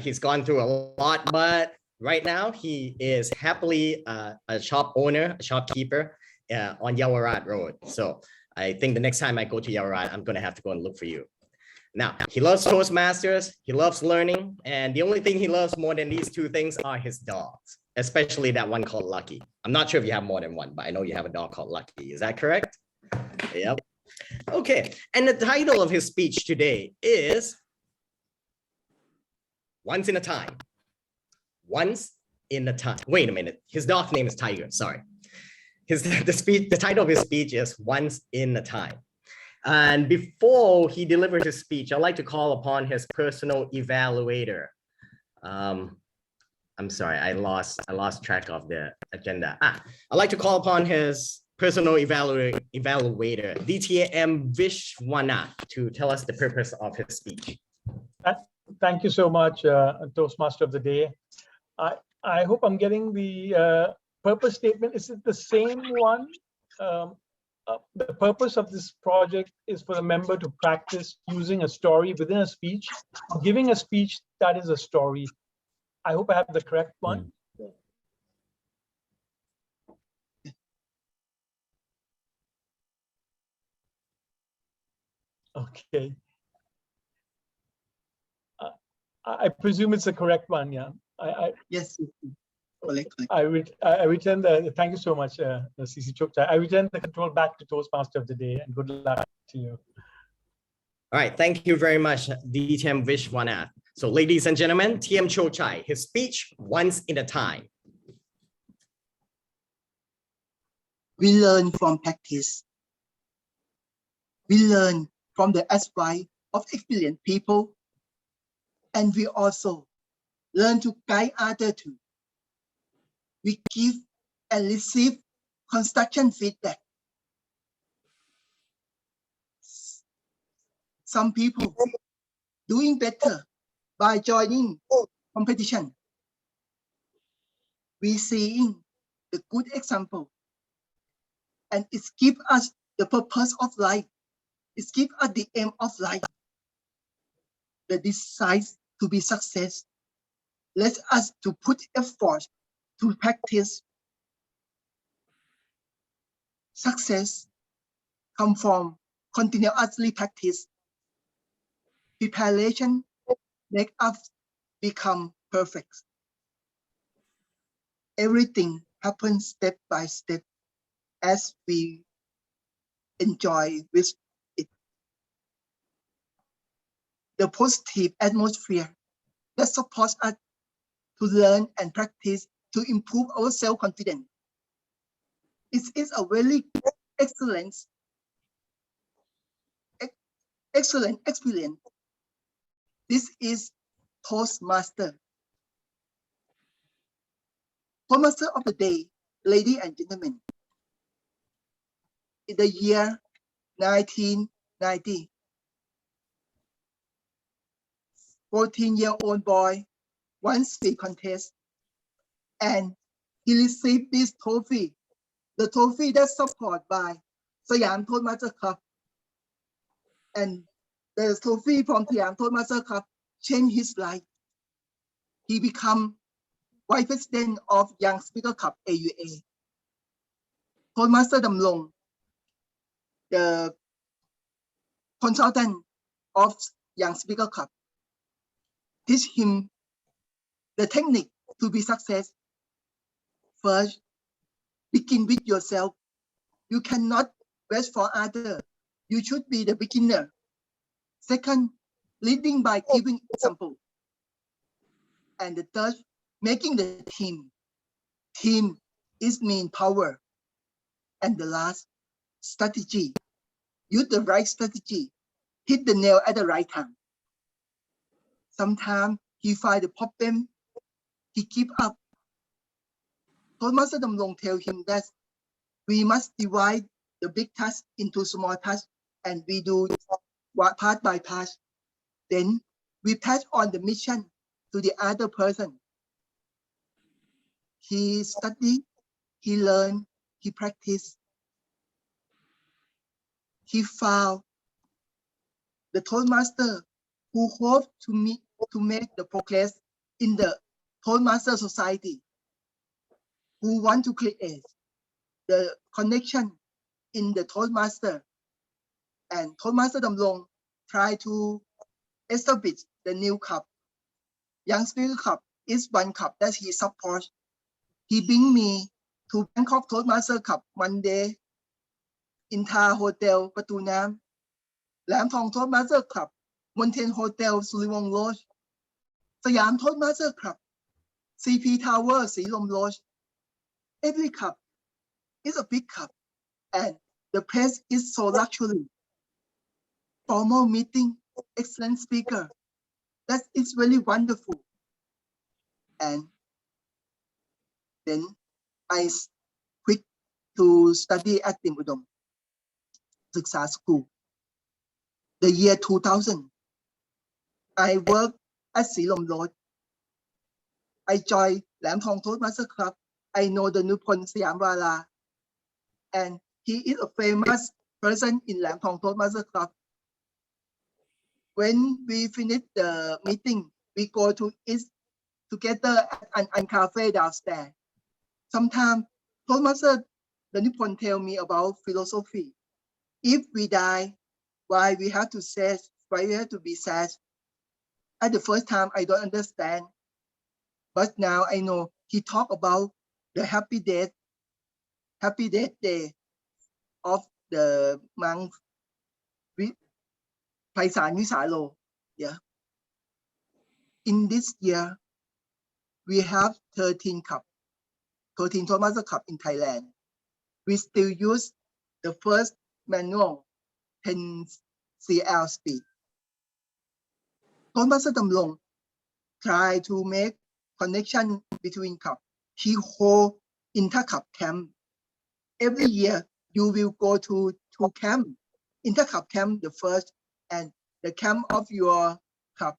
He's gone through a lot, but right now he is happily a shop owner, a shopkeeper on Yawarat Road. So I think the next time I go to Yawarat, I'm going to have to go and look for you. Now, he loves Toastmasters, he loves learning, and the only thing he loves more than these two things are his dogs, especially that one called Lucky. I'm not sure if you have more than one, but I know you have a dog called Lucky. Is that correct? Yep. Okay, and the title of his speech today is Once in a Time. Once in a Time. Wait a minute, his dog's name is Tiger, sorry. The title of his speech is Once in a Time. And before he delivers his speech, I'd like to call upon his personal evaluator. I'm sorry, I lost track of the agenda. I'd like to call upon his personal evaluator, DTM Vishwanath, to tell us the purpose of his speech. Thank you so much, Toastmaster of the Day. I hope I'm getting the purpose statement. Is it the same one? The purpose of this project is for the member to practice using a story within a speech, giving a speech that is a story. I hope I have the correct one. Okay. I presume it's the correct one, yeah. Yes. Correct. I return the, thank you so much, CC Chokchai. I return the control back to Toastmaster of the Day, and good luck to you. All right, thank you very much, DTM Vishwanath. So ladies and gentlemen, TM Chokchai, his speech, Once in a Time. We learn from practice. We learn from the advice of experienced people, and we also learn to guide others too. We give and receive construction feedback. Some people doing better by joining competition. We seeing the good example, and it gives us the purpose of life. It gives us the aim of life. The desire to be success. Let us to put effort to practice. Success comes from continuously practice. Preparation make us become perfect. Everything happens step by step as we enjoy with it. The positive atmosphere that supports us to learn and practice to improve our self-confidence. It is a very excellent experience. This is Toastmaster. Toastmaster of the Day, ladies and gentlemen. In the year 1990, 14-year-old boy won speech contest, and he received this trophy, the trophy that's supported by Siam Toastmaster Club. And the trophy from Siam Toastmaster Club changed his life. He became Vice President of Young Speaker Club AUA. Toastmaster Damlong, the consultant of Young Speaker Club, teach him the technique to be success. First, begin with yourself. You cannot wait for others. You should be the beginner. Second, leading by giving example. And the third, making the team. Team is mean power. And the last, strategy. Use the right strategy. Hit the nail at the right time. Sometimes he find the problem, he give up. Toastmaster Damlong tell him that we must divide the big task into small tasks and we do part by part. Then we pass on the mission to the other person. He study, he learn, he practice. He found the Toastmaster who hope to make the progress in the Toastmaster society, who want to create the connection in the Toastmaster. And Toastmaster Damlong try to establish the new cup. Young Spirit Cup is one cup that he supports. He bring me to Bangkok Toastmaster Cup Monday in Tha Hotel Patu Nam, Lam Thong Toastmaster Club, Mountain Hotel Suliwong Lodge, Siam Toastmaster Club, CP Tower Silom Lodge. Every cup is a big cup, and the place is so luxury. Formal meeting, excellent speaker. That is really wonderful. And then I quit to study at Tim Udom Siksa School. The year 2000, I worked at Silom Lodge. I joined Lam Thong Toastmaster Club. I know the Nupon Siam Wala, and he is a famous person in Lam Thong Toastmaster Club. When we finish the meeting, we go to eat together at an cafe downstairs. Sometimes Toastmaster the Nippon tell me about philosophy. If we die, why we have to sad? Why we have to be sad? At the first time, I don't understand, but now I know he talk about the happy death day of the monk Paisan Visalo. Yeah. In this year, we have 13 cup, 13 Toastmaster Cup in Thailand. We still use the first manual 10 cl speed. Toastmaster Damlong try to make connection between cup. He hold inter-cup camp. Every year, you will go to two camp. Inter-cup camp, the first, and the camp of your cup.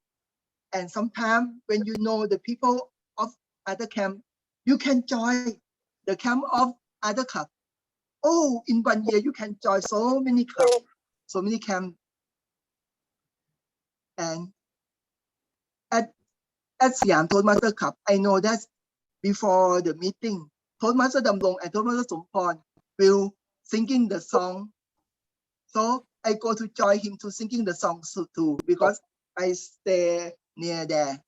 And sometimes when you know the people of other camp, you can join the camp of other cup. Oh, in 1 year, you can join so many clubs, so many camps. And at Siam Toastmaster Cup, I know that before the meeting, Toastmaster Damlong and Toastmaster Somporn will singing the song. So I go to join him to singing the song too, because I stay near there.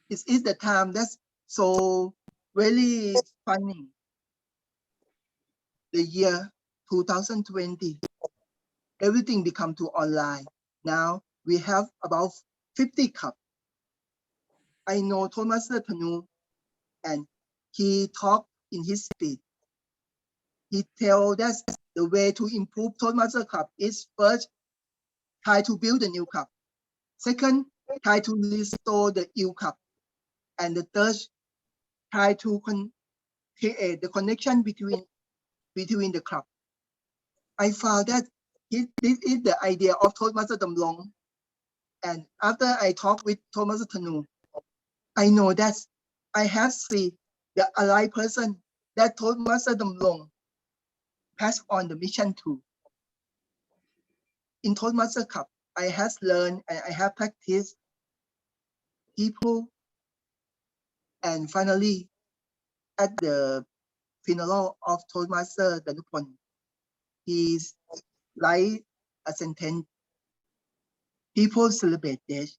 It is the time that's so really funny. The year 2020, everything become to online. Now we have about 50 cups. I know Toastmaster Thanu, and he talked in his speech. He tell that the way to improve Toastmaster Cup is first, try to build a new cup. Second, try to restore the ill cup. And the third, try to create the connection between the club. I found that this is the idea of Toastmaster Damlong. And after I talked with Toastmaster Thanu, I know that I have seen the alive person that Toastmaster Damlong pass on the mission to. In Toastmaster Cup, I have learned and I have practiced people. And finally, at the funeral of Toastmaster Danupon, he's like a sentence. People celebrate death.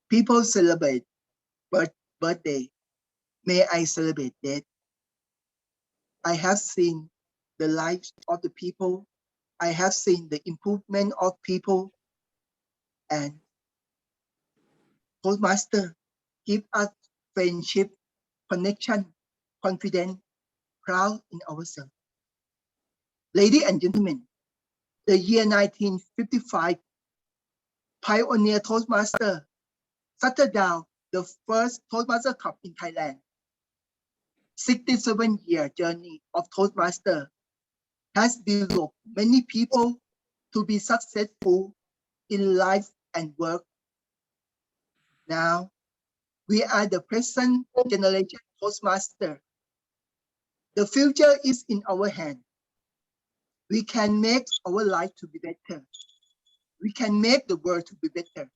People celebrate birthday. May I celebrate death. I have seen the lives of the people. I have seen the improvement of people, and Toastmaster give us friendship, connection, confidence, proud in ourselves. Ladies and gentlemen, the year 1955, pioneer Toastmaster shut down the first Toastmaster Club in Thailand. 67-year journey of Toastmaster has developed many people to be successful in life and work. Now, we are the present generation Toastmaster. The future is in our hand. We can make our life to be better. We can make the world to be better.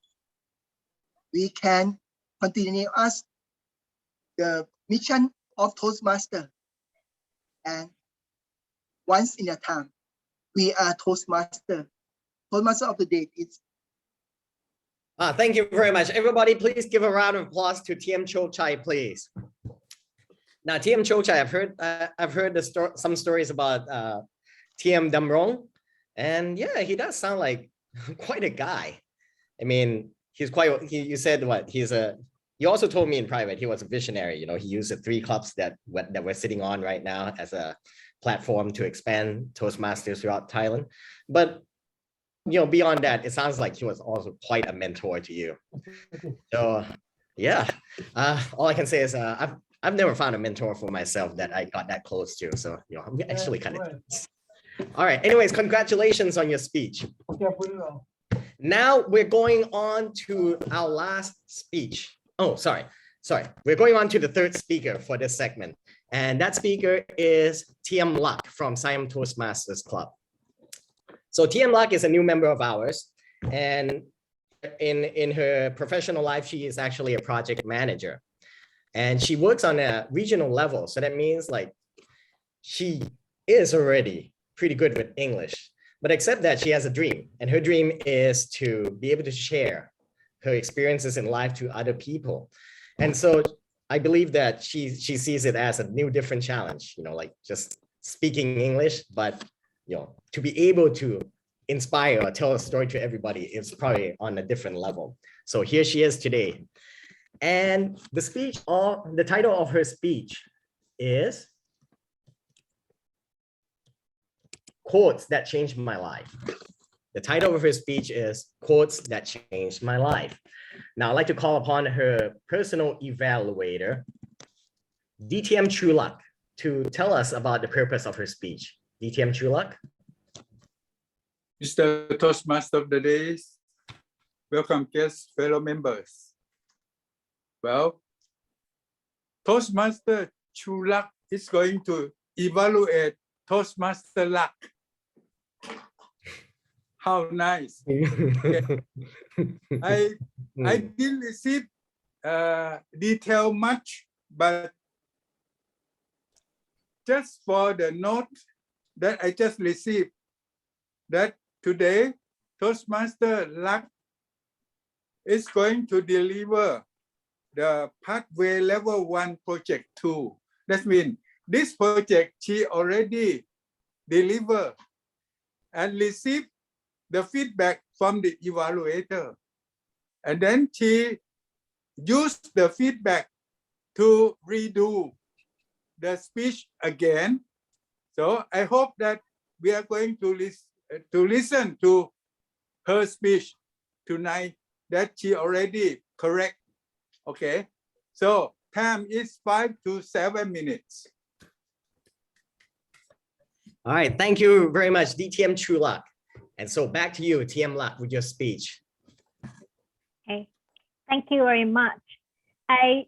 We can continue us the mission of Toastmaster. And once in a time, we are Toastmaster. Toastmaster of the day is. Thank you very much. Everybody, please give a round of applause to TM Chochai, please. Now, TM Chochai, I've heard some stories about TM Damrong, and yeah, he does sound like quite a guy. I mean, you said what? You also told me in private he was a visionary. You know, he used the 3 clubs that we're sitting on right now as a platform to expand Toastmasters throughout Thailand. But you know, beyond that, it sounds like he was also quite a mentor to you. So yeah, all I can say is I've never found a mentor for myself that I got that close to. So you know, I'm actually kind of. All right. Anyways, congratulations on your speech. Now we're going on to our last speech. Oh, sorry. We're going on to the 3rd speaker for this segment. And that speaker is TM Luck from Siam Toastmasters Club. So TM Luck is a new member of ours. And in her professional life, she is actually a project manager. And she works on a regional level. So that means like she is already pretty good with English. But except that she has a dream. And her dream is to be able to share her experiences in life to other people. And so I believe that she sees it as a new, different challenge, you know, like just speaking English, but, you know, to be able to inspire or tell a story to everybody is probably on a different level. So here she is today. And the title of her speech is Quotes That Changed My Life. The title of her speech is Quotes That Changed My Life. Now, I'd like to call upon her personal evaluator, DTM Chulak, to tell us about the purpose of her speech. DTM Chulak. Mr. Toastmaster of the Day, welcome guests, fellow members. Well, Toastmaster Chulak is going to evaluate Toastmaster Luck. How nice. Okay. I didn't receive detail much, but just for the note that I just received, that today Toastmaster Luck is going to deliver the Pathway Level 1 Project 2. That means this project she already delivered and received the feedback from the evaluator. And then she used the feedback to redo the speech again. So I hope that we are going to listen to her speech tonight that she already correct. Okay, so time is 5 to 7 minutes. All right, thank you very much, DTM Chulak. And so back to you, TM Luck, with your speech. Okay, thank you very much. I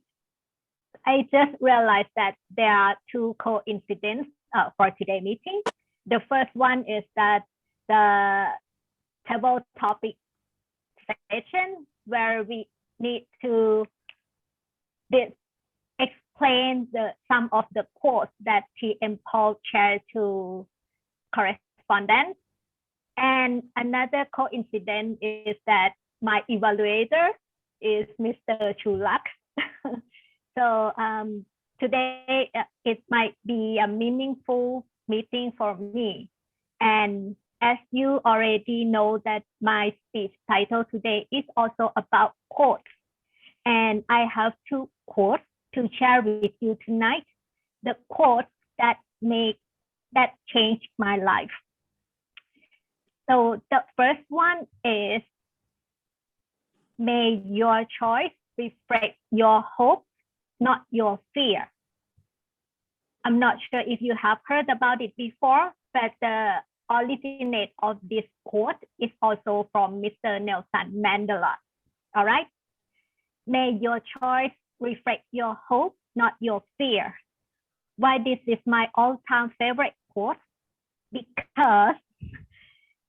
just realized that there are 2 coincidences for today's meeting. The first one is that the table topic session where we need to explain some of the quotes that TM Paul shared to correspondents. And another coincidence is that my evaluator is Mr. Chulak. So today it might be a meaningful meeting for me. And as you already know that my speech title today is also about quotes. And I have two quotes to share with you tonight. The quotes that changed my life. So the first one is, may your choice reflect your hope, not your fear. I'm not sure if you have heard about it before, but the originate of this quote is also from Mr. Nelson Mandela. All right. May your choice reflect your hope, not your fear. Why this is my all-time favorite quote? Because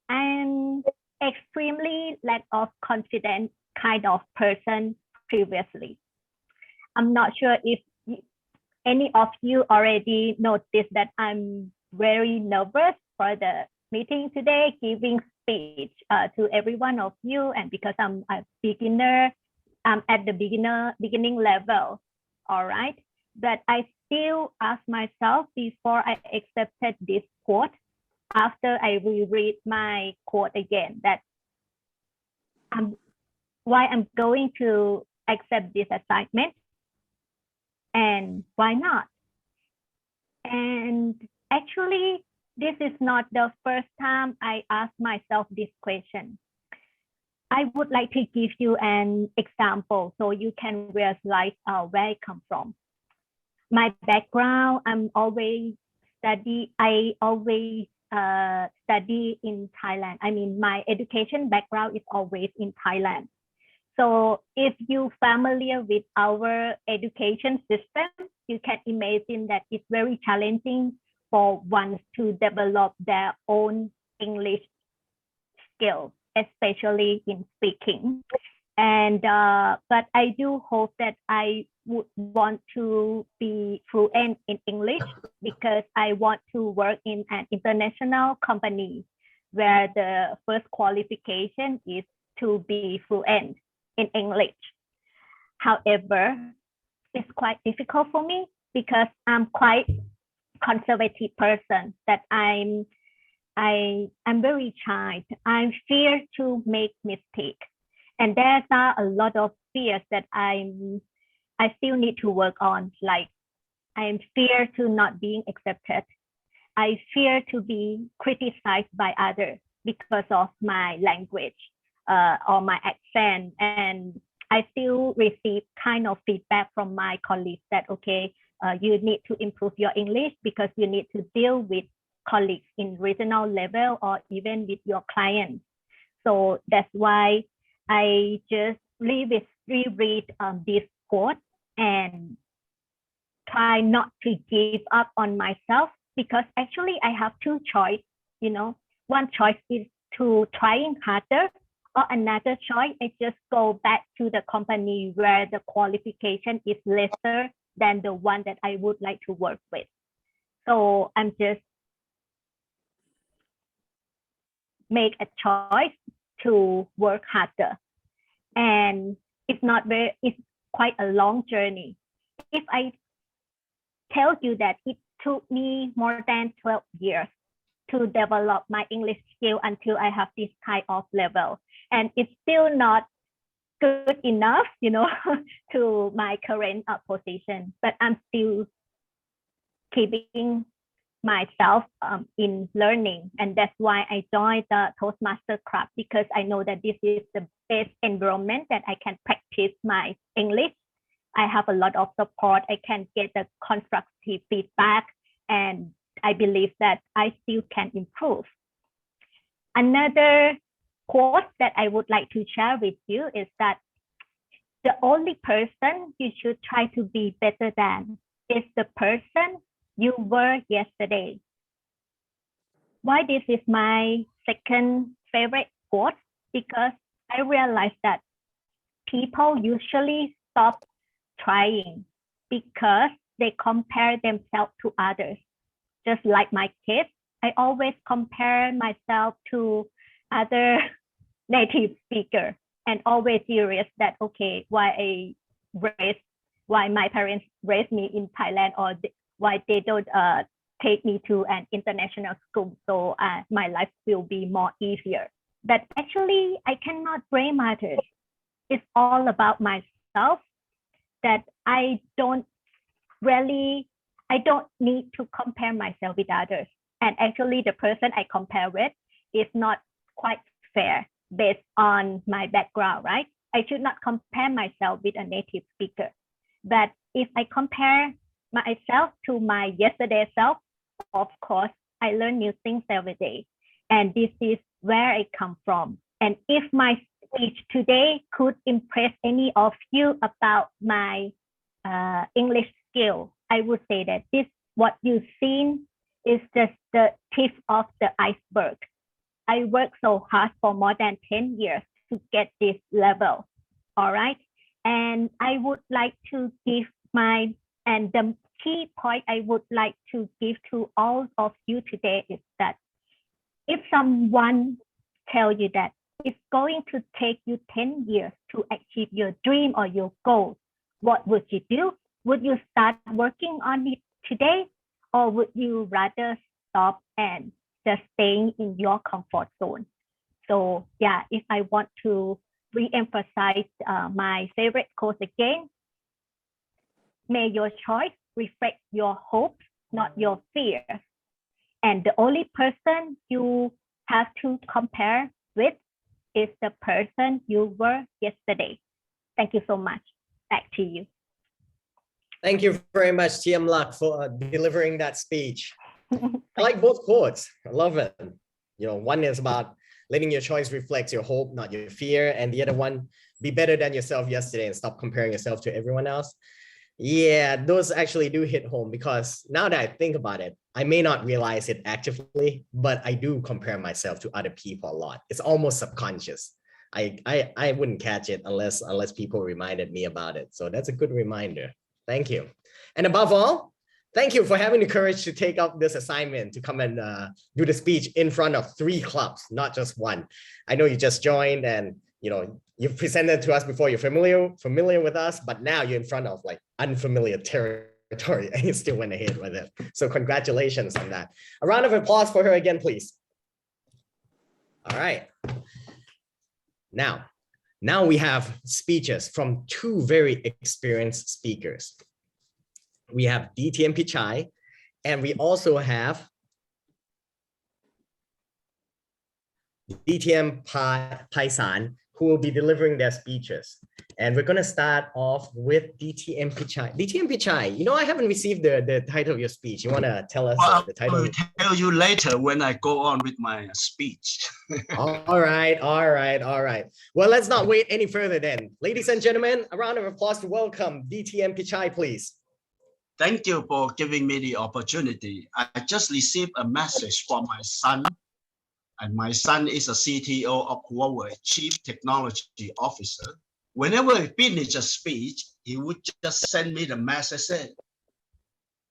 I'm extremely lack of confidence kind of person previously. I'm not sure if any of you already noticed that I'm very nervous for the meeting today, giving speech to every one of you. And because I'm a beginner, I'm at the beginning level, all right? But I still ask myself before I accepted this quote, after I reread my quote again, that why I'm going to accept this assignment and why not? And actually, this is not the first time I ask myself this question. I would like to give you an example so you can realize where I come from. My background, I always study in Thailand. I mean, my education background is always in Thailand. So if you're familiar with our education system, you can imagine that it's very challenging for one to develop their own English skills, especially in speaking. And but I do hope that I would want to be fluent in English because I want to work in an international company where the first qualification is to be fluent in English. However, it's quite difficult for me because I'm quite conservative person that I'm very shy. I fear to make mistake. And there's a lot of fears that I still need to work on. Like I'm fear to not being accepted. I fear to be criticized by others because of my language or my accent. And I still receive kind of feedback from my colleagues that, okay, you need to improve your English because you need to deal with colleagues in regional level or even with your clients. So that's why I just reread this quote and try not to give up on myself because actually I have two choices, you know. One choice is to trying harder, or another choice is just go back to the company where the qualification is lesser than the one that I would like to work with. So I'm just make a choice to work harder. And it's quite a long journey. If I tell you that it took me more than 12 years to develop my English skill until I have this kind of level, and it's still not good enough, you know, to my current position, but I'm still keeping myself in learning. And that's why I joined the Toastmaster Club, because I know that this is the best environment that I can practice my English. I have a lot of support. I can get the constructive feedback, and I believe that I still can improve. Another quote that I would like to share with you is that the only person you should try to be better than is the person you were yesterday. Why this is my second favorite quote? Because I realized that people usually stop trying because they compare themselves to others. Just like my kids, I always compare myself to other native speakers and always curious that, okay, why my parents raised me in Thailand, or why they don't take me to an international school, so my life will be more easier. But actually, I cannot blame others. It's all about myself that I don't need to compare myself with others. And actually the person I compare with is not quite fair based on my background, right? I should not compare myself with a native speaker. But if I compare myself to my yesterday self, of course, I learn new things every day. And this is where I come from. And if my speech today could impress any of you about my English skill, I would say that this, what you've seen, is just the tip of the iceberg. I worked so hard for more than 10 years to get this level, all right? And I would like to give and the key point I would like to give to all of you today is that if someone tell you that it's going to take you 10 years to achieve your dream or your goal, what would you do? Would you start working on it today? Or would you rather stop and just staying in your comfort zone? So yeah, if I want to re-emphasize my favorite quote again, may your choice reflect your hopes, not your fears. And the only person you have to compare with is the person you were yesterday. Thank you so much. Back to you. Thank you very much, Siam Luck, for delivering that speech. I like both quotes. I love it. You know, one is about letting your choice reflect your hope, not your fear. And the other one, be better than yourself yesterday and stop comparing yourself to everyone else. Yeah, those actually do hit home because now that I think about it, I may not realize it actively, but I do compare myself to other people a lot. It's almost subconscious. I wouldn't catch it unless people reminded me about it. So that's a good reminder. Thank you. And above all, thank you for having the courage to take up this assignment to come and do the speech in front of 3 clubs, not just one. I know you just joined and you've presented to us before. You're familiar with us, but now you're in front of like unfamiliar territory and you still went ahead with it. So congratulations on that. A round of applause for her again, please. All right. Now we have speeches from 2 very experienced speakers. We have DTM Pichai, and we also have DTM Paisan, who will be delivering their speeches. And we're going to start off with DTM Pichai. DTM Pichai, I haven't received the title of your speech. You want to tell us the title? I will tell you later when I go on with my speech. All right. Well, let's not wait any further then. Ladies and gentlemen, a round of applause to welcome DTM Pichai, please. Thank you for giving me the opportunity. I just received a message from my son, and my son is a CTO of Huawei, Chief Technology Officer. Whenever I finish a speech, he would just send me the message saying,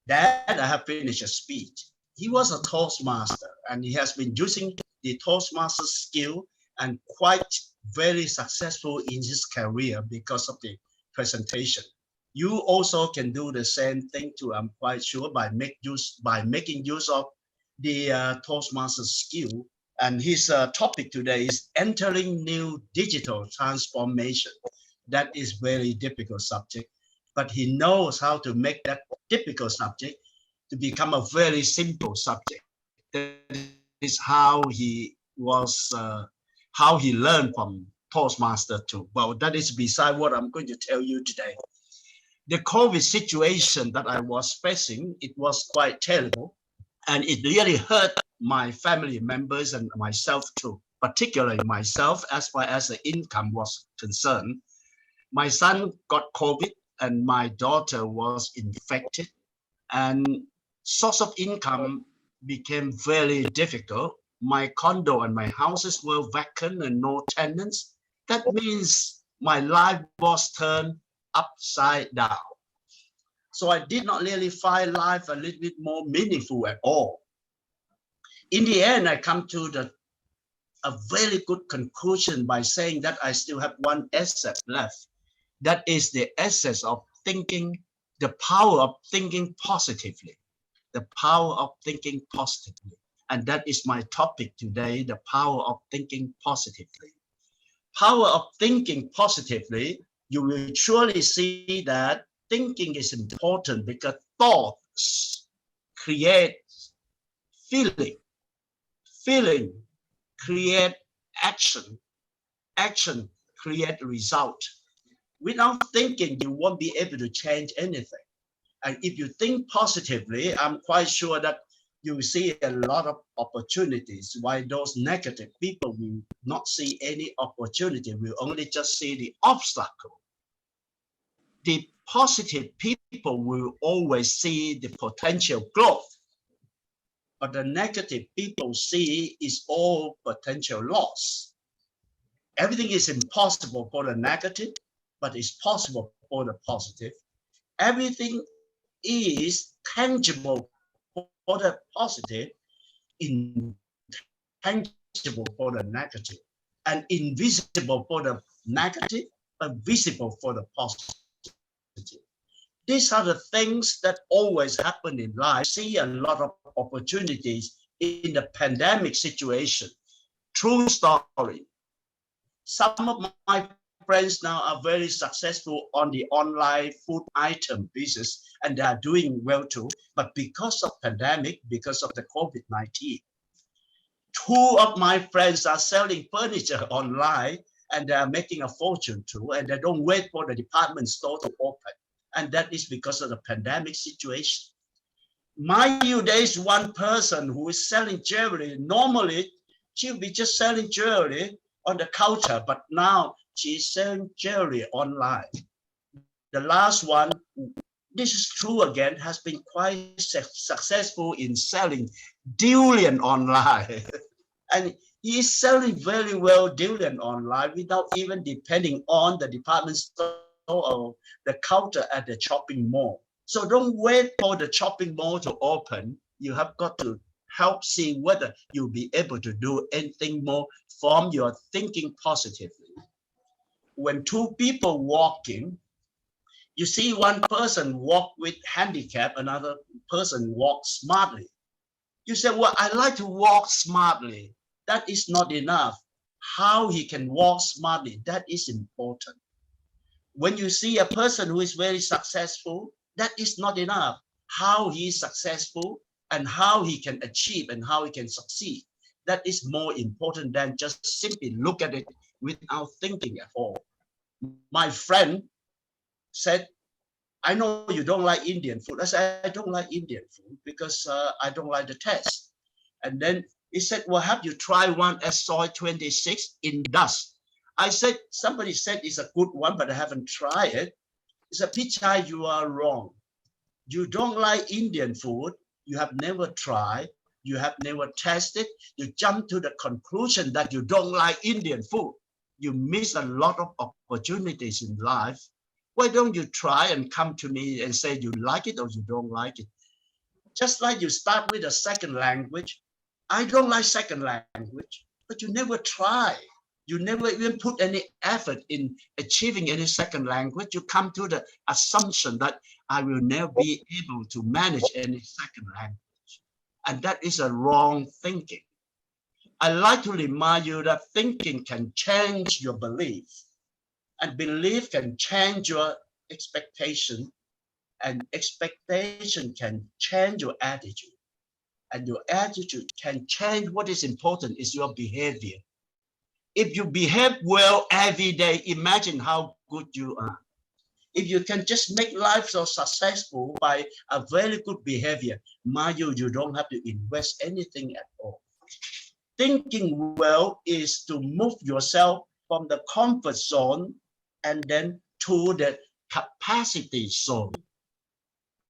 "Dad, I have finished a speech." He was a Toastmaster, and he has been using the Toastmaster skill and quite very successful in his career because of the presentation. You also can do the same thing too, I'm quite sure, by making use of the Toastmaster skill. And his topic today is entering new digital transformation. That is very difficult subject, but he knows how to make that difficult subject to become a very simple subject. That is how he was, how he learned from Toastmaster too. Well, that is beside what I'm going to tell you today. The COVID situation that I was facing, it was quite terrible, and it really hurt my family members and myself too, particularly myself as far as the income was concerned. My son got COVID and my daughter was infected, and source of income became very difficult. My condo and my houses were vacant and no tenants. That means my life was turned upside down. So I did not really find life a little bit more meaningful at all. In the end, I come to a very good conclusion by saying that I still have one asset left. That is the essence of thinking, the power of thinking positively, the power of thinking positively. And that is my topic today, the power of thinking positively. Power of thinking positively you will surely see that thinking is important because thoughts create feeling, feeling create action, action create result. Without thinking, you won't be able to change anything. And if you think positively, I'm quite sure that you will see a lot of opportunities, while those negative people will not see any opportunity, will only just see the obstacle. The positive people will always see the potential growth, but the negative people see is all potential loss. Everything is impossible for the negative, but it's possible for the positive. Everything is tangible for the positive, intangible for the negative, and invisible for the negative, but visible for the positive. These are the things that always happen in life. See a lot of opportunities in the pandemic situation. True story. Some of my friends now are very successful on the online food item business, and they are doing well too. But because of pandemic, because of the COVID-19, two of my friends are selling furniture online, and they are making a fortune too, and they don't wait for the department store to open. And that is because of the pandemic situation. Mind you, there is one person who is selling jewelry. Normally, she'll be just selling jewelry on the counter, but now she's selling jewelry online. The last one, this is true again, has been quite successful in selling durian online. And he is selling very well durian online without even depending on the department store or the counter at the shopping mall. So don't wait for the shopping mall to open. You have got to help see whether you'll be able to do anything more from your thinking positively. When two people walking, you see one person walk with handicap, another person walk smartly. You say, well, I like to walk smartly. That is not enough. How he can walk smartly, that is important. When you see a person who is very successful, that is not enough. How he is successful and how he can achieve and how he can succeed, that is more important than just simply look at it without thinking at all. My friend said, I know you don't like Indian food. I said, I don't like Indian food because I don't like the taste. And then he said, well, have you tried one at Soy 26 in dust? I said, somebody said it's a good one, but I haven't tried it. He said, Pichai, you are wrong. You don't like Indian food. You have never tried. You have never tasted. You jump to the conclusion that you don't like Indian food. You miss a lot of opportunities in life. Why don't you try and come to me and say you like it or you don't like it? Just like you start with a second language. I don't like second language, but you never try. You never even put any effort in achieving any second language. You come to the assumption that I will never be able to manage any second language. And that is a wrong thinking. I like to remind you that thinking can change your belief, and belief can change your expectation, and expectation can change your attitude, and your attitude can change. What is important is your behavior. If you behave well every day, imagine how good you are. If you can just make life so successful by a very good behavior, mind you, you don't have to invest anything at all. Thinking well is to move yourself from the comfort zone and then to the capacity zone.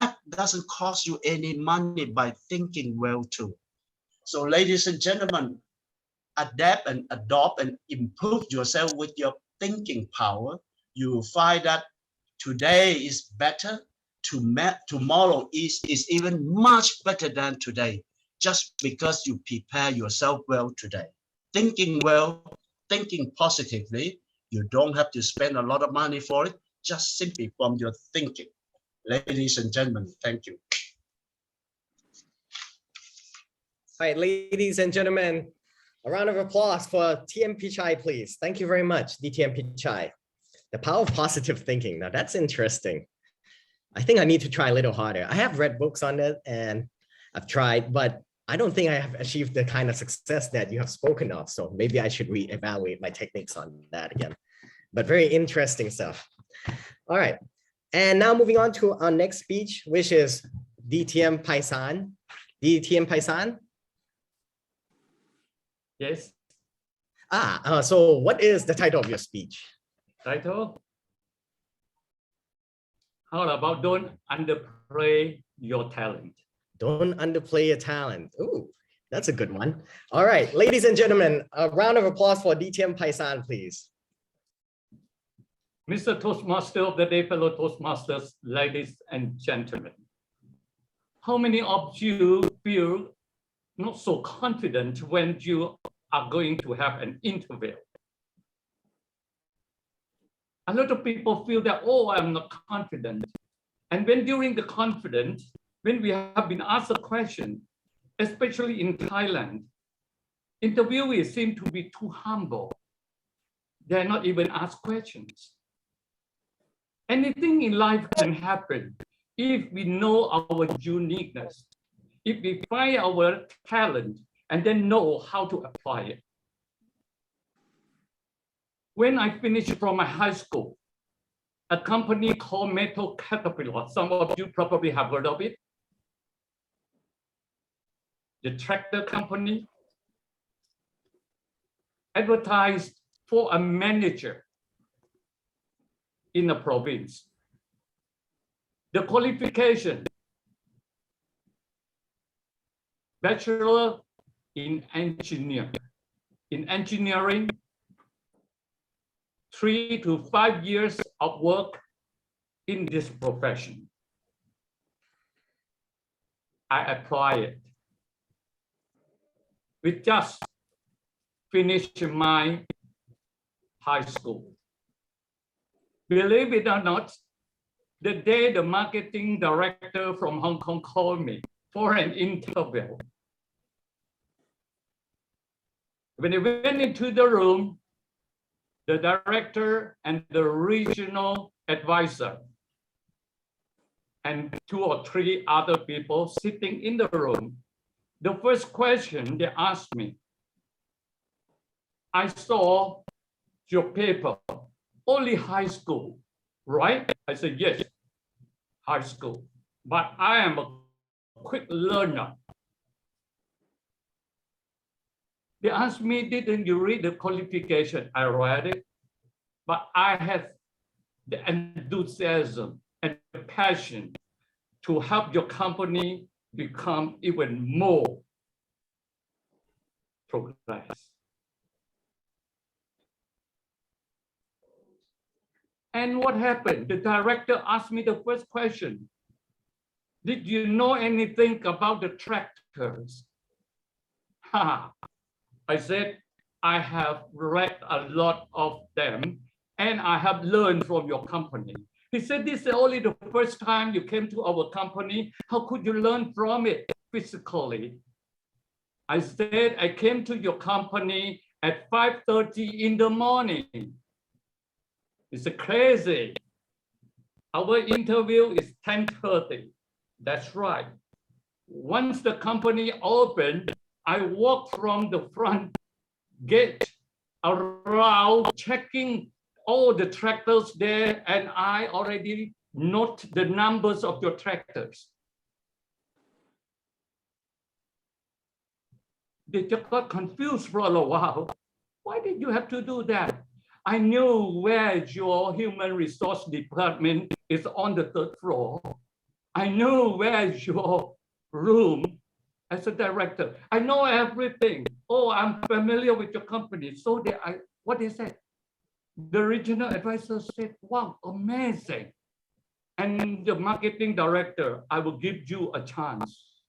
That doesn't cost you any money by thinking well too. So ladies and gentlemen, adapt and adopt and improve yourself with your thinking power. You will find that today is better, tomorrow is even much better than today, just because you prepare yourself well today. Thinking well, thinking positively, you don't have to spend a lot of money for it, just simply from your thinking. Ladies and gentlemen, thank you. All right, ladies and gentlemen, a round of applause for TM Pichai, please. Thank you very much, DTM Pichai. The power of positive thinking. Now that's interesting. I think I need to try a little harder. I have read books on it and I've tried, but I don't think I have achieved the kind of success that you have spoken of. So maybe I should reevaluate my techniques on that again. But very interesting stuff. All right. And now moving on to our next speech, which is DTM Paisan. DTM Paisan? Yes. So what is the title of your speech? Title? How about don't underplay your talent? Don't underplay your talent. Ooh, that's a good one. All right, ladies and gentlemen, a round of applause for DTM Paisan, please. Mr. Toastmaster of the day, fellow Toastmasters, ladies and gentlemen. How many of you feel not so confident when you are going to have an interview? A lot of people feel that, oh, I'm not confident. And when during the confidence, when we have been asked a question, especially in Thailand, interviewees seem to be too humble. They're not even asked questions. Anything in life can happen if we know our uniqueness, if we find our talent and then know how to apply it. When I finished from my high school, a company called Metal Caterpillar, some of you probably have heard of it. The tractor company advertised for a manager in a province. The qualification, bachelor in engineering, 3 to 5 years of work in this profession. I applied it. We just finished my high school. Believe it or not, the day the marketing director from Hong Kong called me for an interview, when I went into the room, the director and the regional advisor and 2 or 3 other people sitting in the room, the first question they asked me, I saw your paper, only high school, right? I said, yes, high school, but I am a quick learner. They asked me, didn't you read the qualification? I read it, but I have the enthusiasm and the passion to help your company become even more progress. And what happened? The director asked me the first question. Did you know anything about the tractors? I said, I have read a lot of them and I have learned from your company. He said, this is only the first time you came to our company. How could you learn from it physically? I said, I came to your company at 5:30 in the morning. It's crazy. Our interview is 10:30. That's right. Once the company opened, I walked from the front gate around checking all the tractors there, and I already note the numbers of your tractors. They just got confused for a while. Why did you have to do that? I knew where your human resource department is on the 3rd floor. I knew where your room as a director. I know everything. Oh, I'm familiar with your company. So what they said? The regional advisor said, wow, amazing. And the marketing director, I will give you a chance.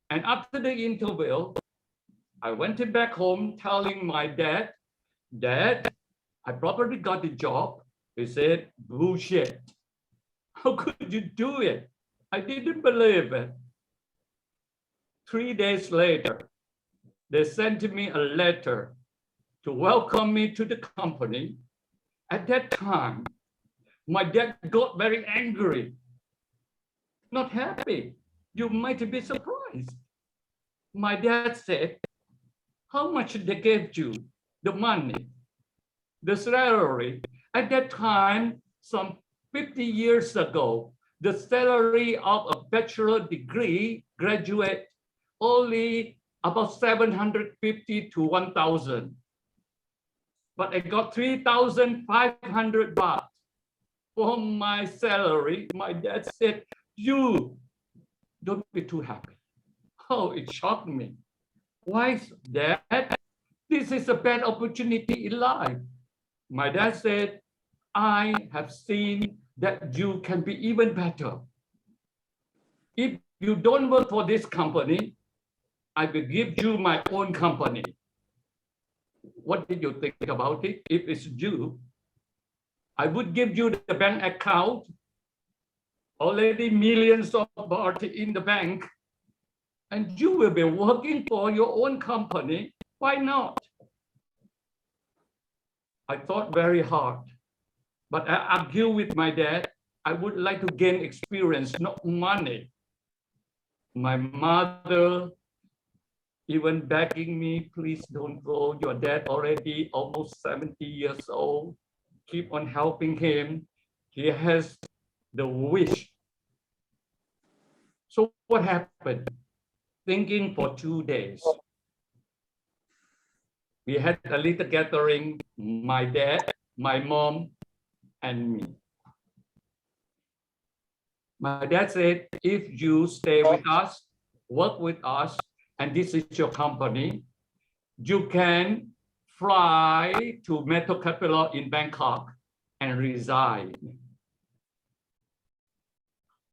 And after the interview, I went back home telling my dad, Dad, I probably got the job. He said, bullshit. How could you do it? I didn't believe it. 3 days later, they sent me a letter to welcome me to the company. At that time, my dad got very angry, not happy. You might be surprised. My dad said, how much they gave you, the money, the salary? At that time, some 50 years ago, the salary of a bachelor degree graduate only about 750 to 1,000. But I got 3,500 baht for my salary. My dad said, you don't be too happy. Oh, it shocked me. Why, Dad? This is a bad opportunity in life. My dad said, I have seen that you can be even better. If you don't work for this company, I will give you my own company. What did you think about it? If it's you, I would give you the bank account, already millions of baht in the bank, and you will be working for your own company. Why not? I thought very hard, but I argued with my dad. I would like to gain experience, not money. My mother even begging me, please don't go. Your dad already almost 70 years old. Keep on helping him. He has the wish. So what happened? Thinking for 2 days. We had a little gathering, my dad, my mom, and me. My dad said, if you stay with us, work with us, and this is your company, you can fly to Metro Capital in Bangkok and resign.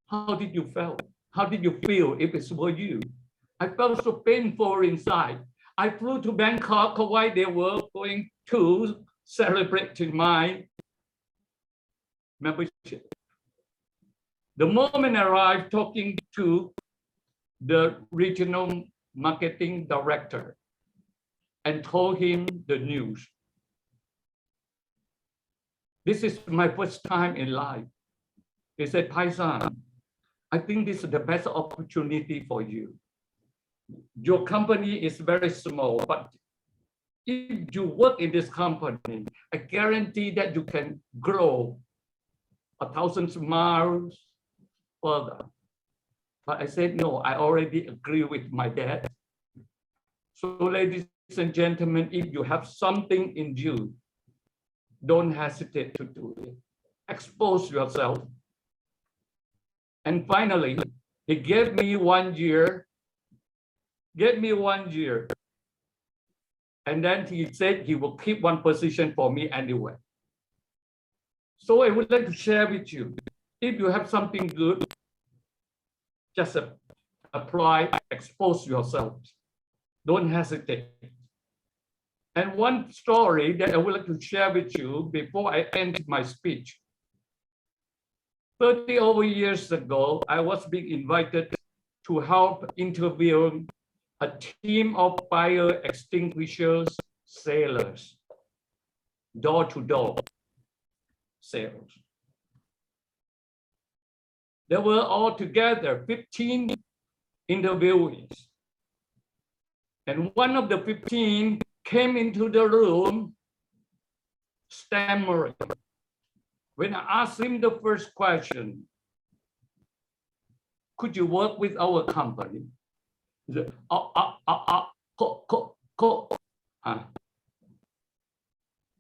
How did you feel? How did you feel if it were you? I felt so painful inside. I flew to Bangkok while they were going to celebrate my membership. The moment I arrived, talking to the regional marketing director and told him the news. This is my first time in life. He said, Paisan, I think this is the best opportunity for you. Your company is very small, but if you work in this company, I guarantee that you can grow 1,000 miles further. But I said, no, I already agree with my dad. So ladies and gentlemen, if you have something in you, don't hesitate to do it. Expose yourself. And finally, he gave me 1 year. And then he said he will keep one position for me anyway. So I would like to share with you, if you have something good, just apply, expose yourself. Don't hesitate. And one story that I would like to share with you before I end my speech. 30 over years ago, I was being invited to help interview a team of fire extinguishers sailors, door-to-door sales. There were altogether 15 interviewees. And one of the 15 came into the room stammering. When I asked him the first question, could you work with our company? He said,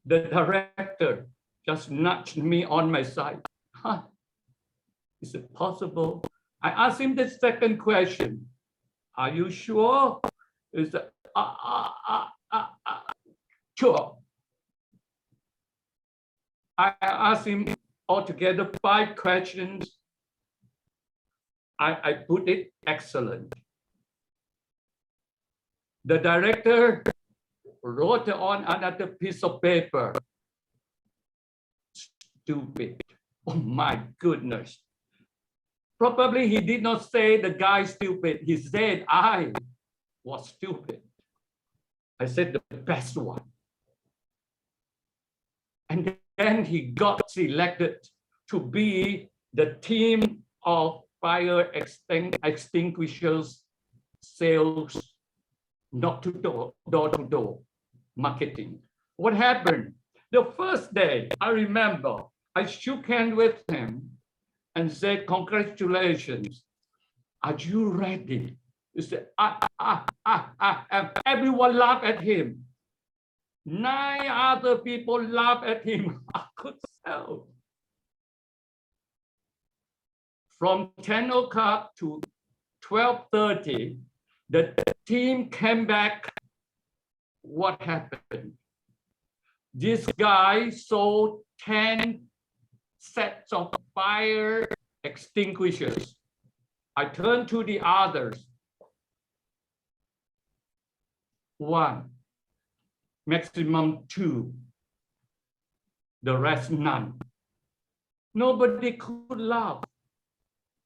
The director just nudged me on my side. Huh? Is it possible? I asked him the second question. Are you sure? He said, sure. I asked him altogether 5 questions. I put it excellent. The director wrote on another piece of paper, stupid. Oh my goodness. Probably he did not say the guy stupid. He said I was stupid. I said the best one. and he got selected to be the team of fire extinguishers sales, not to door to door marketing. What happened? The first day, I remember, I shook hands with him and said, "Congratulations. Are you ready?" He said, and everyone laughed at him. 9 other people laughed at him. I could tell. From 10 o'clock to 12:30, the team came back. What happened? This guy sold 10 sets of fire extinguishers. I turned to the others. 1, maximum 2, the rest none. Nobody could laugh.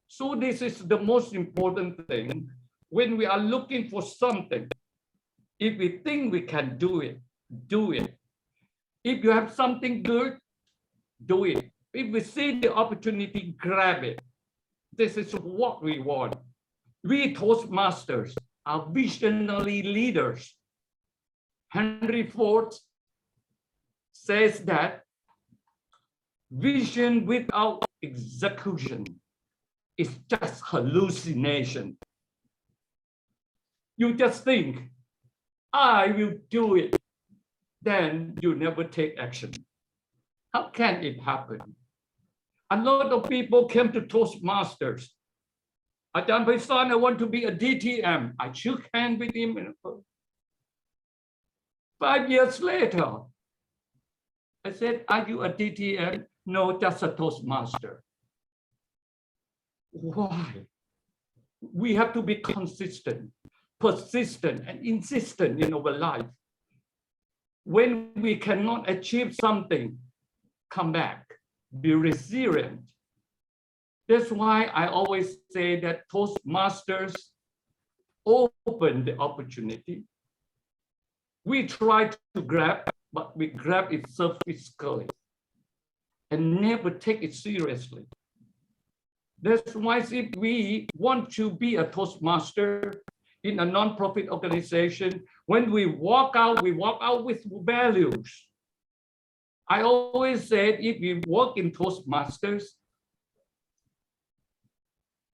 So this is the most important thing when we are looking for something. If we think we can do it, do it. If you have something good, do it. If we see the opportunity, grab it. This is what we want. We Toastmasters are visionary leaders. Henry Ford says that vision without execution is just hallucination. You just think, I will do it. Then you never take action. How can it happen? A lot of people came to Toastmasters. Ajahn Paisan, I want to be a DTM. I shook hands with him. 5 years later, I said, are you a DTM? No, just a Toastmaster. Why? We have to be consistent, persistent, and insistent in our life. When we cannot achieve something, come back, be resilient. That's why I always say that Toastmasters open the opportunity. We try to grab, but we grab it surfically and never take it seriously. That's why if we want to be a Toastmaster in a non-profit organization, when we walk out with values. I always said, if we work in Toastmasters,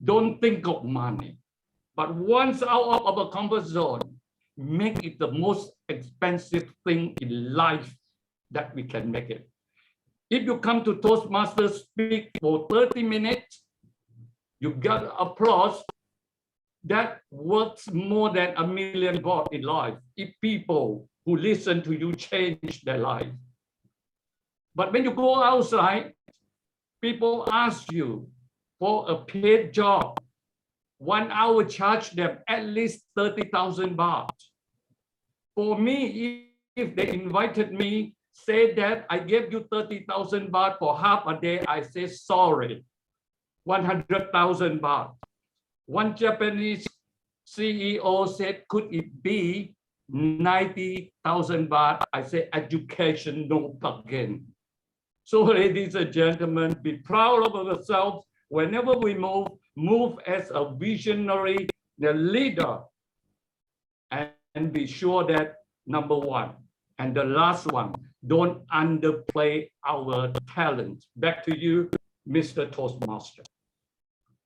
don't think of money. But once out of our comfort zone, make it the most expensive thing in life that we can make it. If you come to Toastmasters, speak for 30 minutes, you get applause. That works more than $1 million in life if people who listen to you change their life. But when you go outside, people ask you for a paid job. 1 hour charge them at least 30,000 baht. For me, if they invited me, say that I gave you 30,000 baht for half a day, I say sorry, 100,000 baht. One Japanese CEO said, could it be 90,000 baht? I say, education, no bargain. So ladies and gentlemen, be proud of ourselves. Whenever we move as a visionary, the leader, and be sure that number one, and the last one, don't underplay our talent. Back to you, Mr. Toastmaster.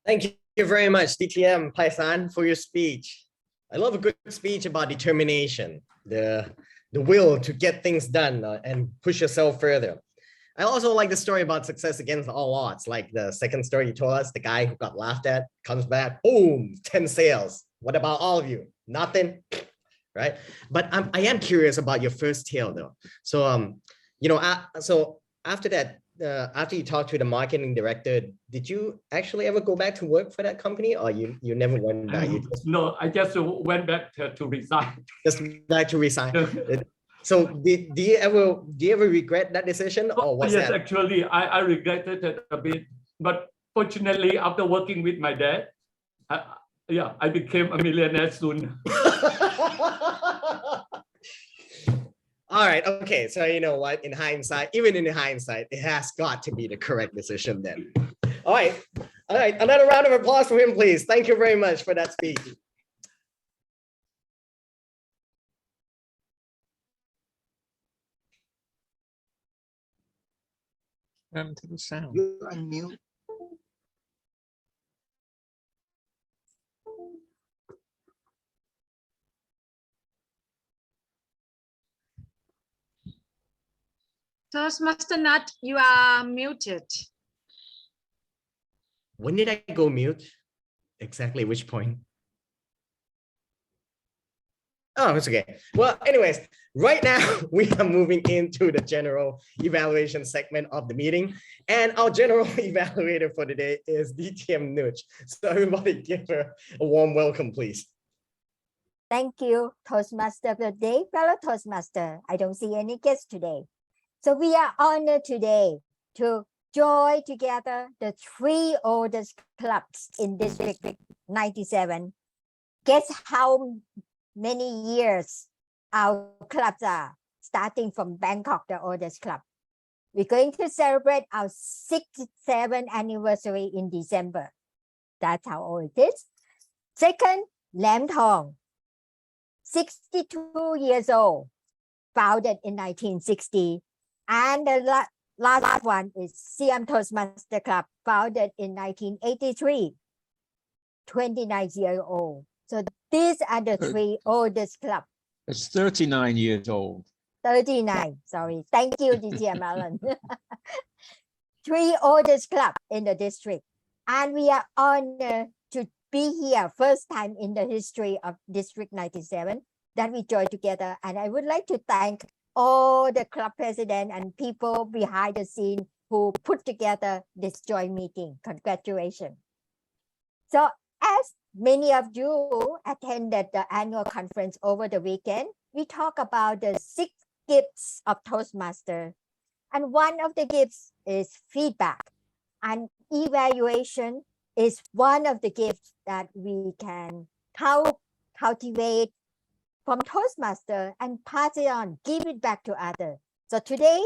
Thank you very much, DTM Paisan, for your speech. I love a good speech about determination, the will to get things done and push yourself further. I also like the story about success against all odds, like the second story you told us, the guy who got laughed at, comes back, boom, 10 sales. What about all of you? Nothing, right? But I am curious about your first tale though. So, so after that, after you talked to the marketing director, did you actually ever go back to work for that company, or you never went back? No, I just went back to resign. Just back to resign. So do you ever regret that decision, or was yes, that? actually, I regretted it a bit, but fortunately, after working with my dad, I became a millionaire soon. All right. Okay. So you know what? In hindsight, even in hindsight, it has got to be the correct decision then. All right. All right. Another round of applause for him, please. Thank you very much for that speech. To the sound. You unmute. Toastmaster Nat, you are muted. When did I go mute? Exactly which point? Oh, it's okay. Well, anyways, right now we are moving into the general evaluation segment of the meeting. And our general evaluator for today is DTM Nuch. So everybody give her a warm welcome, please. Thank you, Toastmaster of the day, fellow Toastmaster. I don't see any guests today. So we are honored today to join together the 3 oldest clubs in District 97. Guess how many years our clubs are, starting from Bangkok, the oldest club. We're going to celebrate our 67th anniversary in December. That's how old it is. Second, Lam Thong, 62 years old, founded in 1960. And the last one is Siam Toastmaster Club, founded in 1983, 29 years old. So these are the 3 oldest clubs. It's 39 years old. 39, sorry. Thank you, DTM Alan. 3 oldest club in the district. And we are honored to be here, first time in the history of District 97 that we join together. And I would like to thank all the club president and people behind the scene who put together this joint meeting. Congratulations. So as many of you attended the annual conference over the weekend, we talk about the 6 gifts of Toastmaster. And one of the gifts is feedback. And evaluation is one of the gifts that we can cultivate from Toastmaster and pass it on, give it back to others. So today,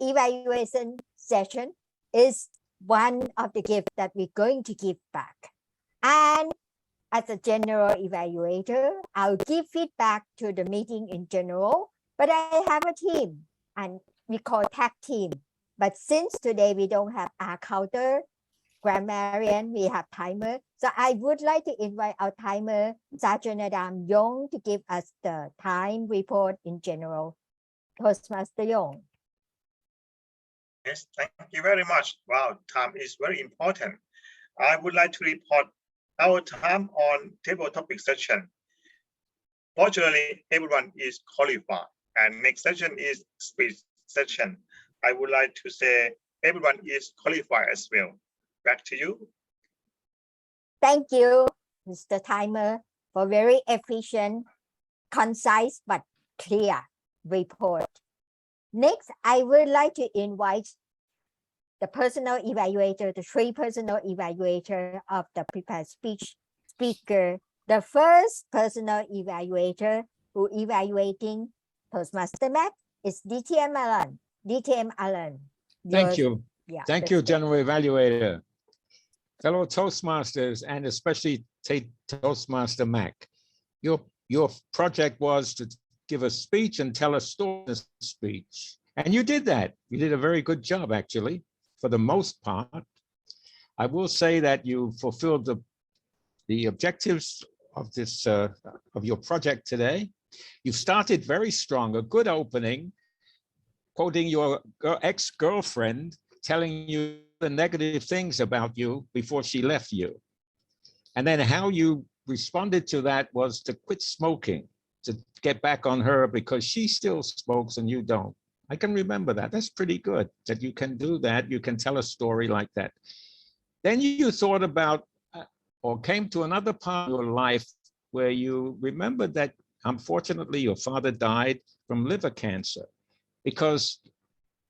evaluation session is one of the gifts that we're going to give back. And as a general evaluator, I'll give feedback to the meeting in general, but I have a team and we call tag team. But since today we don't have our counter, grammarian, we have timer. So I would like to invite our timer, Sergeant Adam Yong, to give us the time report in general. Toastmaster Yong. Yes, thank you very much. Wow, time is very important. I would like to report our time on table topic section. Fortunately, everyone is qualified, and next section is speech section. I would like to say everyone is qualified as well. Back to you. Thank you, Mr. Timer, for very efficient, concise, but clear report. Next, I would like to invite the personal evaluator, the 3 personal evaluator of the prepared speech speaker. The first personal evaluator who evaluating Toastmaster Mac is DTM Alan. DTM Alan. Thank you. Yeah, Thank you, General Evaluator. Fellow Toastmasters, and especially Toastmaster Mac. Your project was to give a speech and tell a story in a speech. And you did that. You did a very good job, actually, for the most part. I will say that you fulfilled the objectives of this of your project today. You started very strong, a good opening, quoting your ex-girlfriend, telling you the negative things about you before she left you. And then how you responded to that was to quit smoking, to get back on her because she still smokes and you don't. I can remember that. That's pretty good that you can do that. You can tell a story like that. Then you thought about or came to another part of your life where you remembered that unfortunately your father died from liver cancer because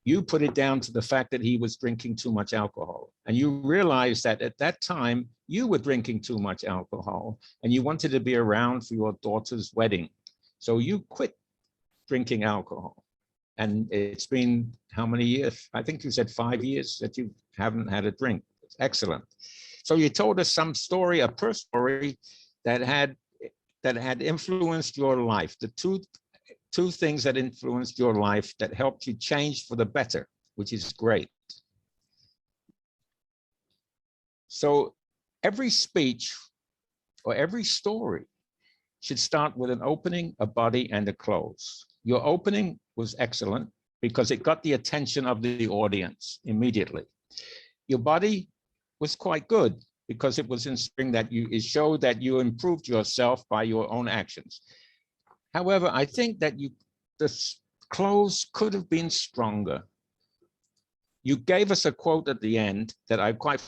you put it down to the fact that he was drinking too much alcohol. And you realized that at that time, you were drinking too much alcohol and you wanted to be around for your daughter's wedding. So you quit drinking alcohol. And it's been how many years? I think you said 5 years that you haven't had a drink. It's excellent. So you told us some story, a personal story that had influenced your life. The two things that influenced your life that helped you change for the better, which is great. So every speech or every story should start with an opening, a body, and a close. Your opening was excellent because it got the attention of the audience immediately. Your body was quite good because it was inspiring, that it showed that you improved yourself by your own actions. However, I think that the close could have been stronger. You gave us a quote at the end that quite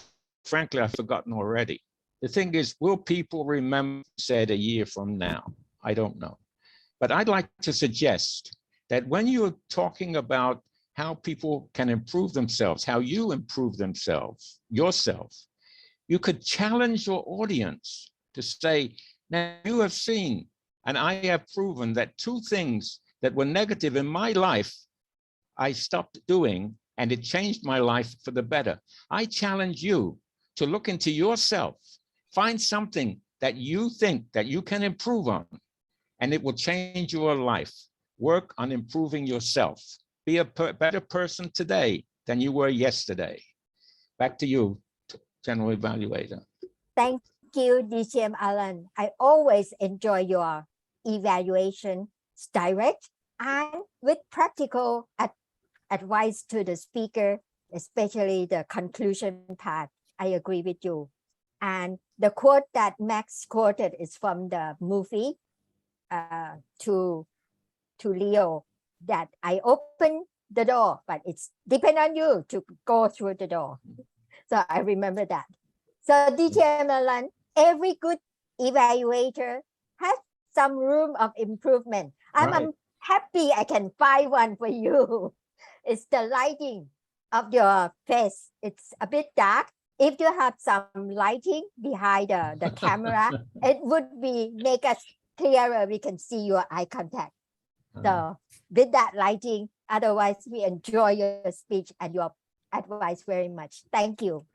frankly, I've forgotten already. The thing is, will people remember said a year from now? I don't know. But I'd like to suggest that when you're talking about how people can improve themselves, how you improve themselves, yourself, you could challenge your audience to say, now you have seen, and I have proven that 2 things that were negative in my life, I stopped doing, and it changed my life for the better. I challenge you to look into yourself, find something that you think that you can improve on, and it will change your life. Work on improving yourself. Be a better person today than you were yesterday. Back to you, General Evaluator. Thank you, DTM Alan. I always enjoy your evaluation. It's direct and with practical advice to the speaker, especially the conclusion part. I agree with you. And the quote that Max quoted is from the movie to Leo, that I open the door, but it's depend on you to go through the door. So I remember that. So DTM Alan, every good evaluator has some room of improvement. I'm happy I can find one for you. It's the lighting of your face. It's a bit dark. If you have some lighting behind the camera, it would make us clearer. We can see your eye contact. So with that lighting, otherwise we enjoy your speech and your advice very much. Thank you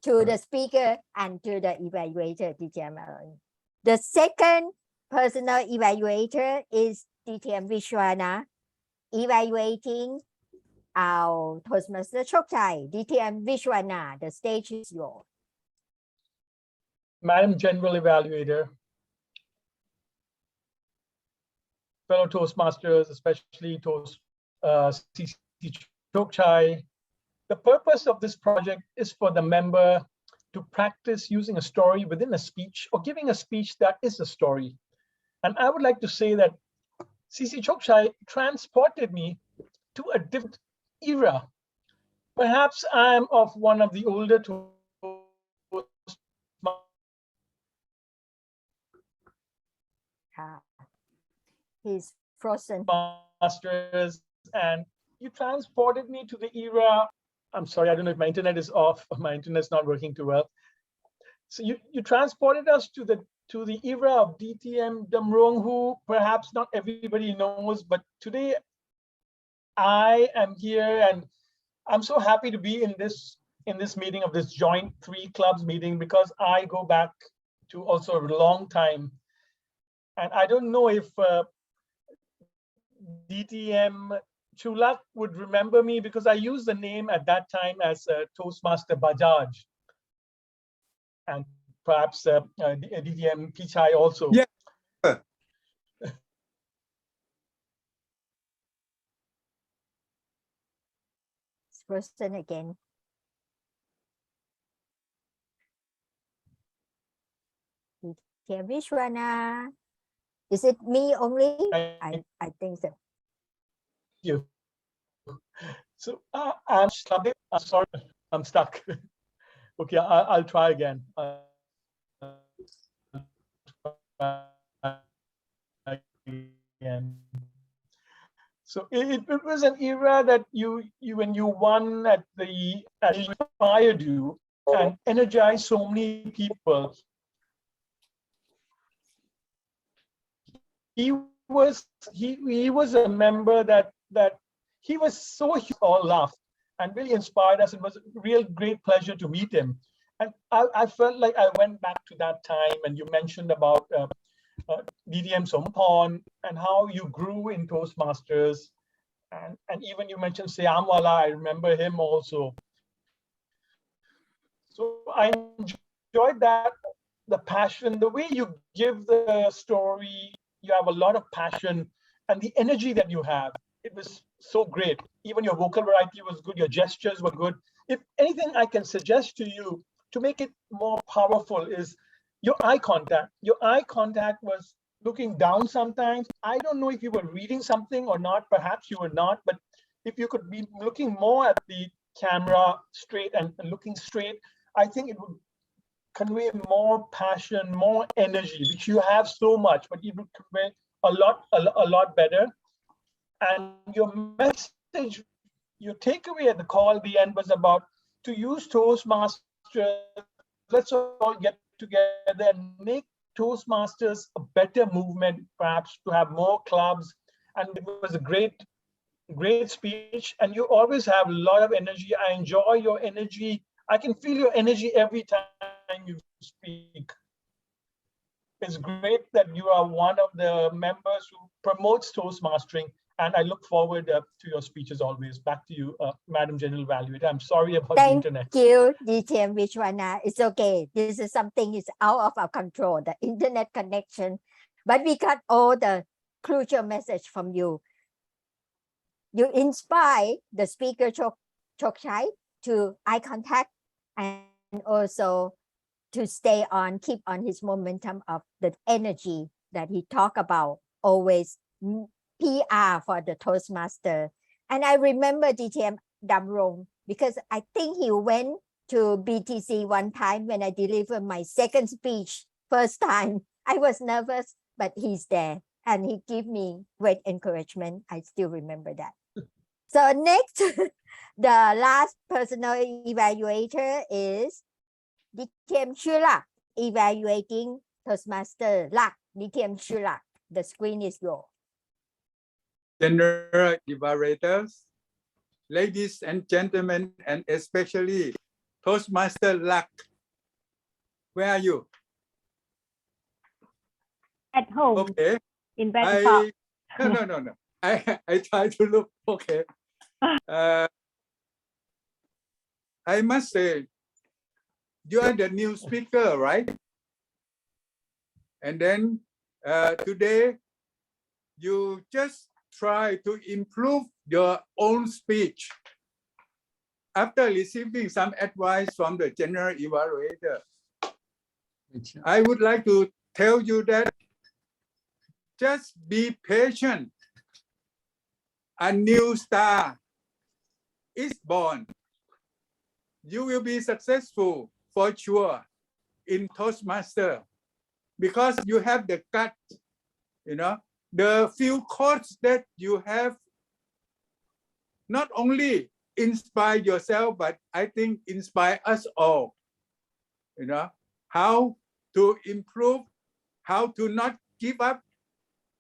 to the speaker and to the evaluator, DTM Alan. The second personal evaluator is DTM Vishwana, evaluating our Toastmaster Chokchai. DTM Vishwana, the stage is yours. Madam General Evaluator, fellow Toastmasters, especially CC Chokchai, the purpose of this project is for the member to practice using a story within a speech or giving a speech that is a story. And I would like to say that CC Chokchai transported me to a different era. Perhaps I'm of one of the older He's frozen. Masters, and you transported me to the era. I'm sorry, I don't know if my internet is off or my internet's not working too well. So you transported us to the era of DTM Damrong, who perhaps not everybody knows, but today I am here and I'm so happy to be in this meeting of this joint 3 clubs meeting, because I go back to also a long time. And I don't know if DTM Chulak would remember me, because I used the name at that time as Toastmaster Bajaj. And perhaps DTM Pichai also. Yeah. It's frozen again. DTM Vishwana. Is it me only? I think so. You. So I'm stuck. I'm sorry, I'm stuck. Okay, I'll try again. So it was an era that when you won at the inspired you and energized so many people. He was a member that he was so all laughed and really inspired us. It was a real great pleasure to meet him. And I felt like I went back to that time, and you mentioned about DTM Sompon and how you grew in Toastmasters. And even you mentioned Siam Wala, I remember him also. So I enjoyed that, the passion, the way you give the story, you have a lot of passion, and the energy that you have, it was so great. Even your vocal variety was good, your gestures were good. If anything I can suggest to you to make it more powerful is your eye contact. Your eye contact was looking down sometimes. I don't know if you were reading something or not, perhaps you were not, but if you could be looking more at the camera straight and looking straight, I think it would convey more passion, more energy, which you have so much, but it would convey a lot better. And your message, your takeaway at the call at the end was about to use Toastmasters. Let's all get together and make Toastmasters a better movement, perhaps to have more clubs. And it was a great speech. And you always have a lot of energy. I enjoy your energy. I can feel your energy every time you speak. It's great that you are one of the members who promotes Toastmastering, and I look forward to your speeches always. Back to you, Madam General Evaluator. I'm sorry about the internet. Thank you, DTM Vishwana. It's okay. This is something is out of our control, the internet connection, but we got all the crucial message from you. You inspire the speaker Chokchai to eye contact and also to stay on, keep on his momentum of the energy that he talk about, always PR for the Toastmaster. And I remember DTM Damrong because I think he went to BTC one time when I delivered my second speech. First time, I was nervous, but he's there and he gave me great encouragement. I still remember that. So next, the last personal evaluator is DTM Shulak, evaluating Toastmaster Lak. DTM Shulak, the screen is yours. General evaluators, ladies and gentlemen, and especially Toastmaster Lak. Where are you? At home. Okay. In Bangkok. No. I try to look okay. I must say, you are the new speaker, right? And then today, you just try to improve your own speech. After receiving some advice from the general evaluator, I would like to tell you that just be patient. A new star is born. You will be successful for sure in Toastmaster because you have the gut, the few quotes that you have not only inspire yourself, but I think inspire us all, how to improve, how to not give up,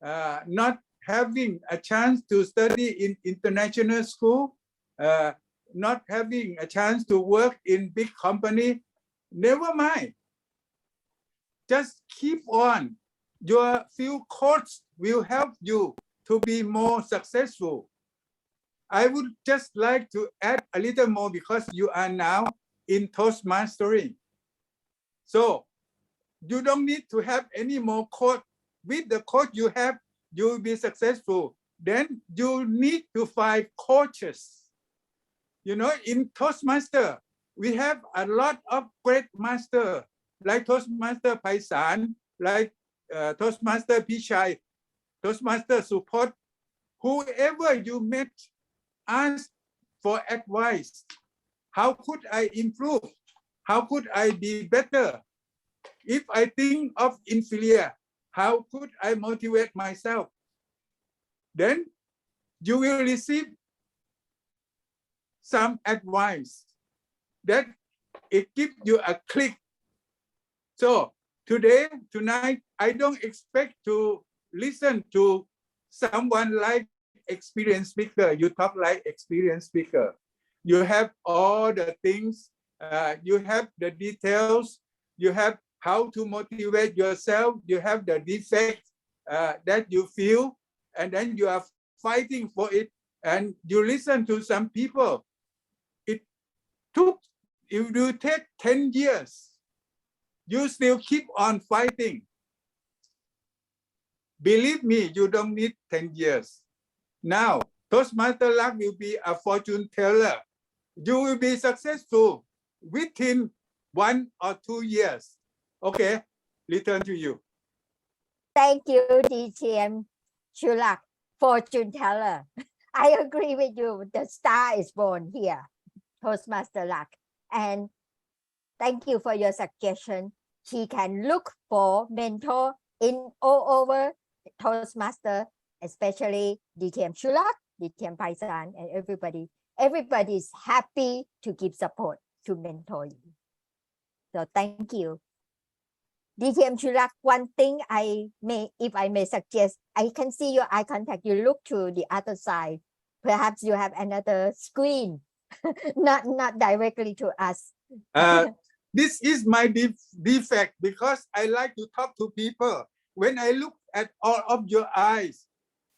not having a chance to study in international school, not having a chance to work in big company, never mind. Just keep on. Your few quotes will help you to be more successful. I would just like to add a little more because you are now in Toastmastering. So you don't need to have any more quote. With the quote you have, you will be successful. Then you need to find coaches. In Toastmaster, we have a lot of great masters, like Toastmaster Paisan, like Toastmaster Pichai, Toastmaster Support. Whoever you met, ask for advice. How could I improve? How could I be better? If I think of inferior, how could I motivate myself? Then you will receive some advice that it gives you a click. So tonight, I don't expect to listen to someone like experienced speaker, you talk like experienced speaker. You have all the things, you have the details, you have how to motivate yourself, you have the defect that you feel, and then you are fighting for it, and you listen to some people. It took, if you take 10 years, you still keep on fighting. Believe me, you don't need 10 years. Now, Toastmaster Luck will be a fortune teller. You will be successful within 1 or 2 years. Okay, return to you. Thank you, DTM Chulak, fortune teller. I agree with you. The star is born here, Toastmaster Luck. And thank you for your suggestion. He can look for mentor in all over Toastmaster, especially DTM Chulak, DTM Paisan, and everybody. Everybody is happy to give support to mentor you. So thank you. DTM Chulak, one thing if I may suggest, I can see your eye contact. You look to the other side. Perhaps you have another screen, not directly to us. This is my defect because I like to talk to people. When I look at all of your eyes,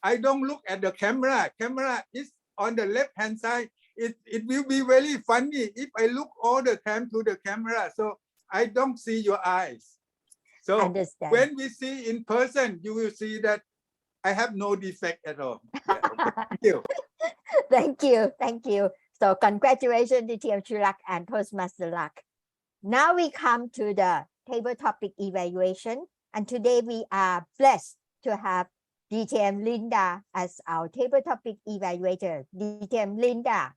I don't look at the camera. Camera is on the left-hand side. It will be very funny if I look all the time to the camera. So I don't see your eyes. So when we see in person, you will see that I have no defect at all. Yeah, okay. Thank you. Thank you. Thank you. So congratulations, DTM Chulak and Toastmaster Luck. Now we come to the table topic evaluation. And today we are blessed to have DTM Linda as our table topic evaluator. DTM Linda.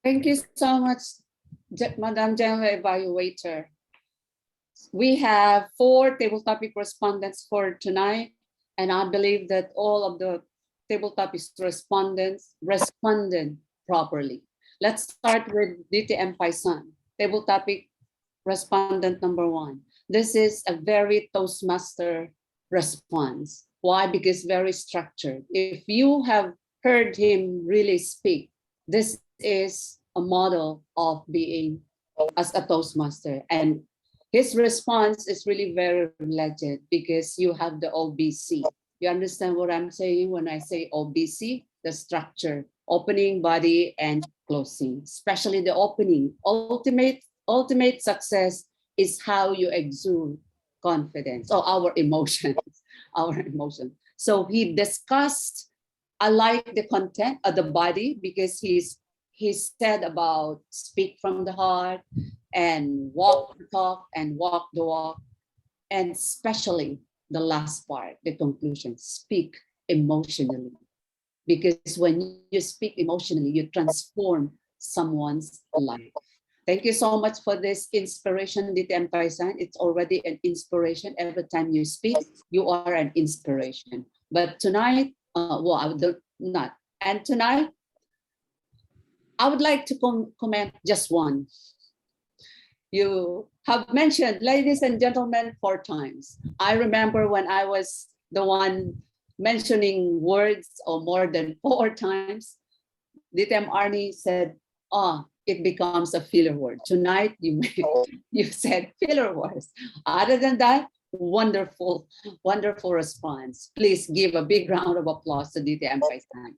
Thank you so much, Madam General Evaluator. We have 4 table topic respondents for tonight, and I believe that all of the table topic respondents responded properly. Let's start with DTM Paisan, table topic respondent number 1. This is a very Toastmaster response. Why? Because very structured. If you have heard him really speak, this is a model of being as a Toastmaster. And his response is really very legit because you have the OBC. You understand what I'm saying when I say OBC? The structure, opening, body, and closing, especially the opening. Ultimate success is how you exude confidence or our emotions. So he discussed, I like the content of the body because he said about speak from the heart and walk the talk and walk the walk, and especially the last part, the conclusion, speak emotionally. Because when you speak emotionally, you transform someone's life. Thank you so much for this inspiration, DTM Paisan. It's already an inspiration. Every time you speak, you are an inspiration. But tonight, tonight, I would like to comment just one. You have mentioned, ladies and gentlemen, 4 times. I remember when I was the one mentioning words or more than 4 times, DTM Arnie said, it becomes a filler word. Tonight, you said filler words. Other than that, wonderful, wonderful response. Please give a big round of applause to DTM Paisan.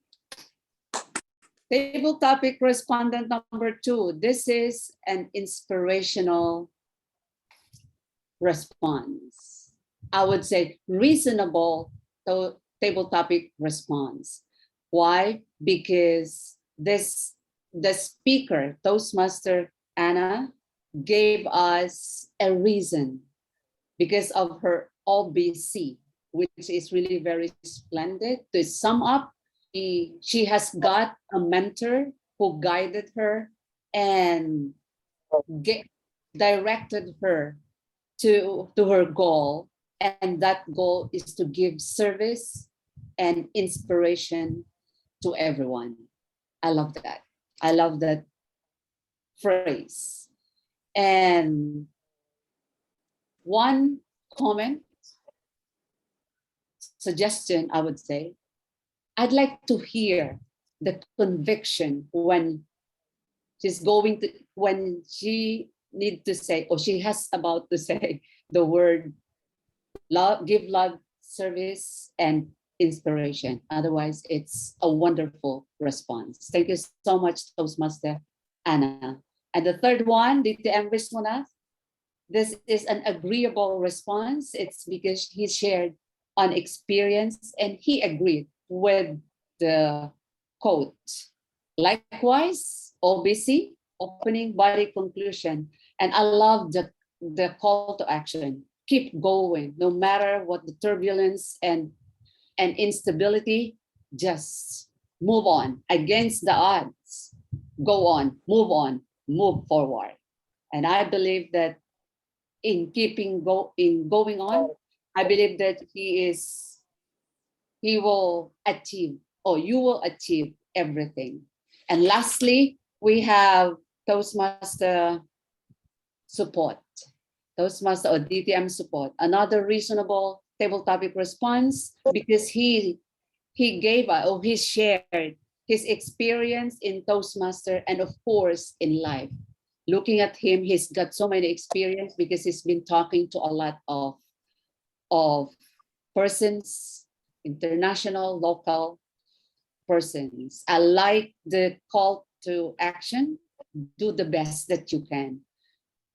Table topic respondent number 2. This is an inspirational response. I would say reasonable table topic response. Why? Because the speaker, Toastmaster Anna, gave us a reason because of her OBC, which is really very splendid. To sum up, she has got a mentor who guided her and directed her to her goal. And that goal is to give service and inspiration to everyone. I love that. I love that phrase. And one comment. suggestion, I would say, I'd like to hear the conviction when she need to say, or she has about to say the word love, give love, service, and inspiration. Otherwise, it's a wonderful response. Thank you so much, Toastmaster Anna. And the third one, DTM Vishwanath. This is an agreeable response. It's because he shared on experience and he agreed with the quote. Likewise, OBC, opening body conclusion. And I love the call to action. Keep going, no matter what the turbulence and instability, just move on against the odds. Go on, move forward. And I believe that in going on, I believe that he will achieve, or you will achieve everything. And lastly, we have Toastmaster support, Toastmaster or DTM support, another reasonable table topic response, because he gave or he shared his experience in Toastmaster and of course in life. Looking at him, he's got so many experience because he's been talking to a lot of persons, international, local persons. I like the call to action. Do the best that you can.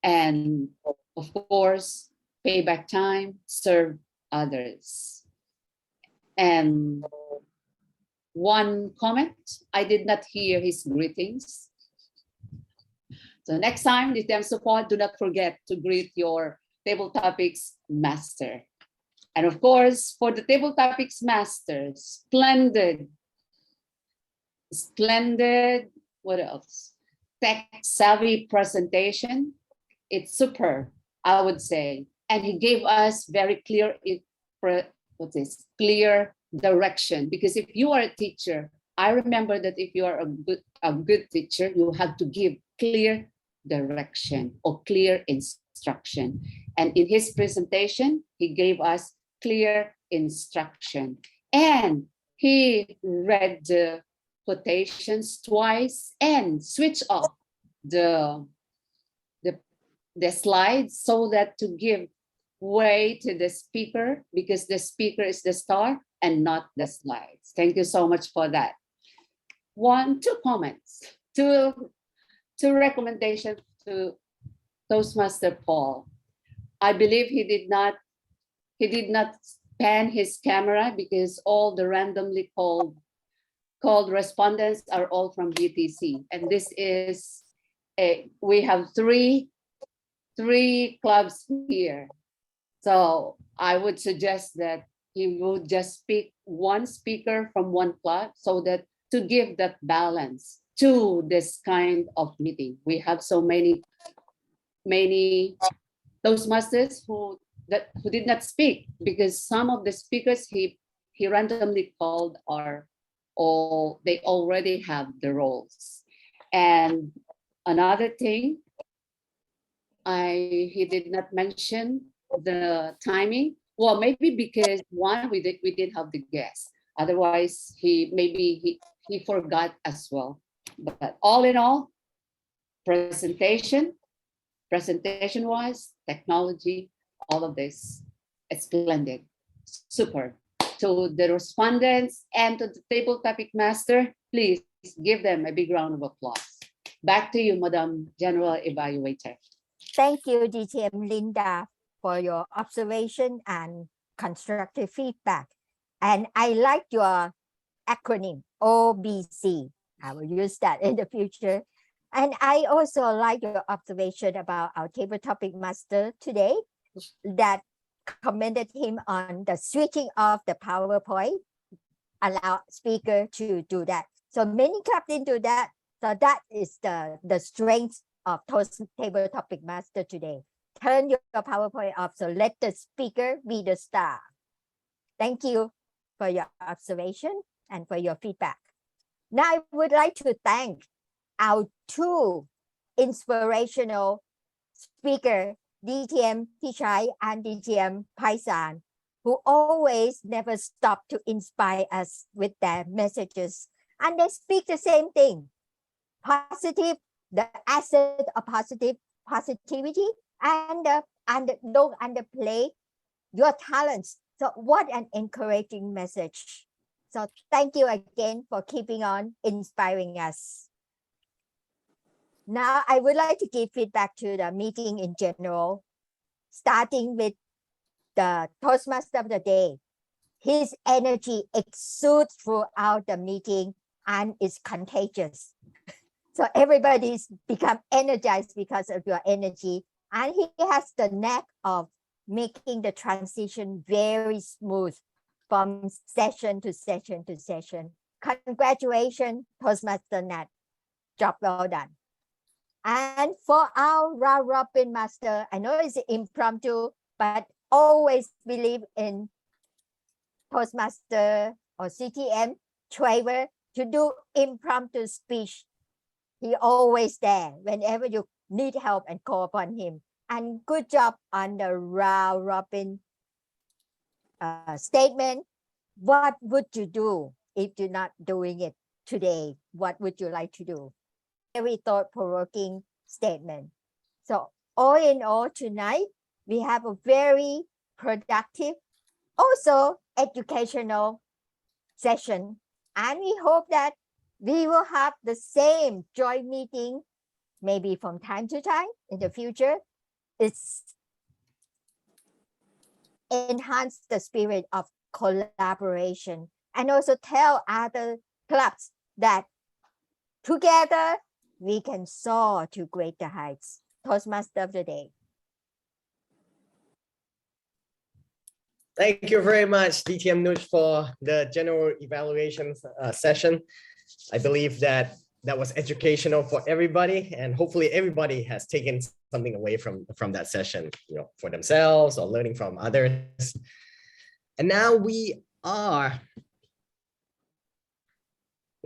And of course, pay back time, serve others. And one comment, I did not hear his greetings. So next time, DTM support, do not forget to greet your table topics master. And of course, for the table topics master, splendid, what else? Tech savvy presentation. It's superb, I would say. And he gave us very clear, clear direction. Because if you are a teacher, I remember that if you are a good teacher, you have to give clear direction or clear instruction. And in his presentation, he gave us clear instruction. And he read the quotations twice and switched off the slides so that to give way to the speaker, because the speaker is the star and not the slides. Thank you so much for that. Two comments, two recommendations to Toastmaster Paul. I believe he did not pan his camera because all the randomly called respondents are all from BTC. And this is we have three clubs here. So I would suggest that he would just pick one speaker from one club so that to give that balance to this kind of meeting. We have so many Toastmasters who did not speak because some of the speakers he randomly called they already have the roles. And another thing, he did not mention the timing. Well, maybe because one, we did have the guest. Otherwise, he forgot as well. But all in all, presentation-wise, technology, all of this, it's splendid, super. To the respondents and to the table topic master, please give them a big round of applause. Back to you, Madam General Evaluator. Thank you, DTM Linda, for your observation and constructive feedback. And I like your acronym, OBC. I will use that in the future. And I also like your observation about our table topic master today that commended him on the switching off the PowerPoint, allow speaker to do that. So many clapped into that. So that is the strength of table topic master today. Turn your PowerPoint off, so let the speaker be the star. Thank you for your observation and for your feedback. Now I would like to thank our two inspirational speakers, DTM Tichai and DTM Paisan, who always never stop to inspire us with their messages. And they speak the same thing. Positive, the asset of positivity, and don't underplay your talents. So what an encouraging message. So thank you again for keeping on inspiring us. Now I would like to give feedback to the meeting in general, starting with the Toastmaster of the day. His energy exudes throughout the meeting and is contagious. So everybody's become energized because of your energy. And he has the knack of making the transition very smooth from session to session to session. Congratulations, Toastmaster Nat. Job well done. And for our round robin master, I know it's impromptu, but always believe in Toastmaster or CTM Trevor to do impromptu speech. He always there whenever you need help and call upon him. And good job on the round robin statement. What would you do if you're not doing it today? What would you like to do? Very thought-provoking statement. So all in all, tonight, we have a very productive, also educational session. And we hope that we will have the same joint meeting, maybe from time to time in the future. It's enhance the spirit of collaboration and also tell other clubs that together we can soar to greater heights. Toastmaster of the day. Thank you very much, DTM Nuj, for the general evaluation session. I believe that was educational for everybody, and hopefully everybody has taken something away from that session, for themselves or learning from others. And now we're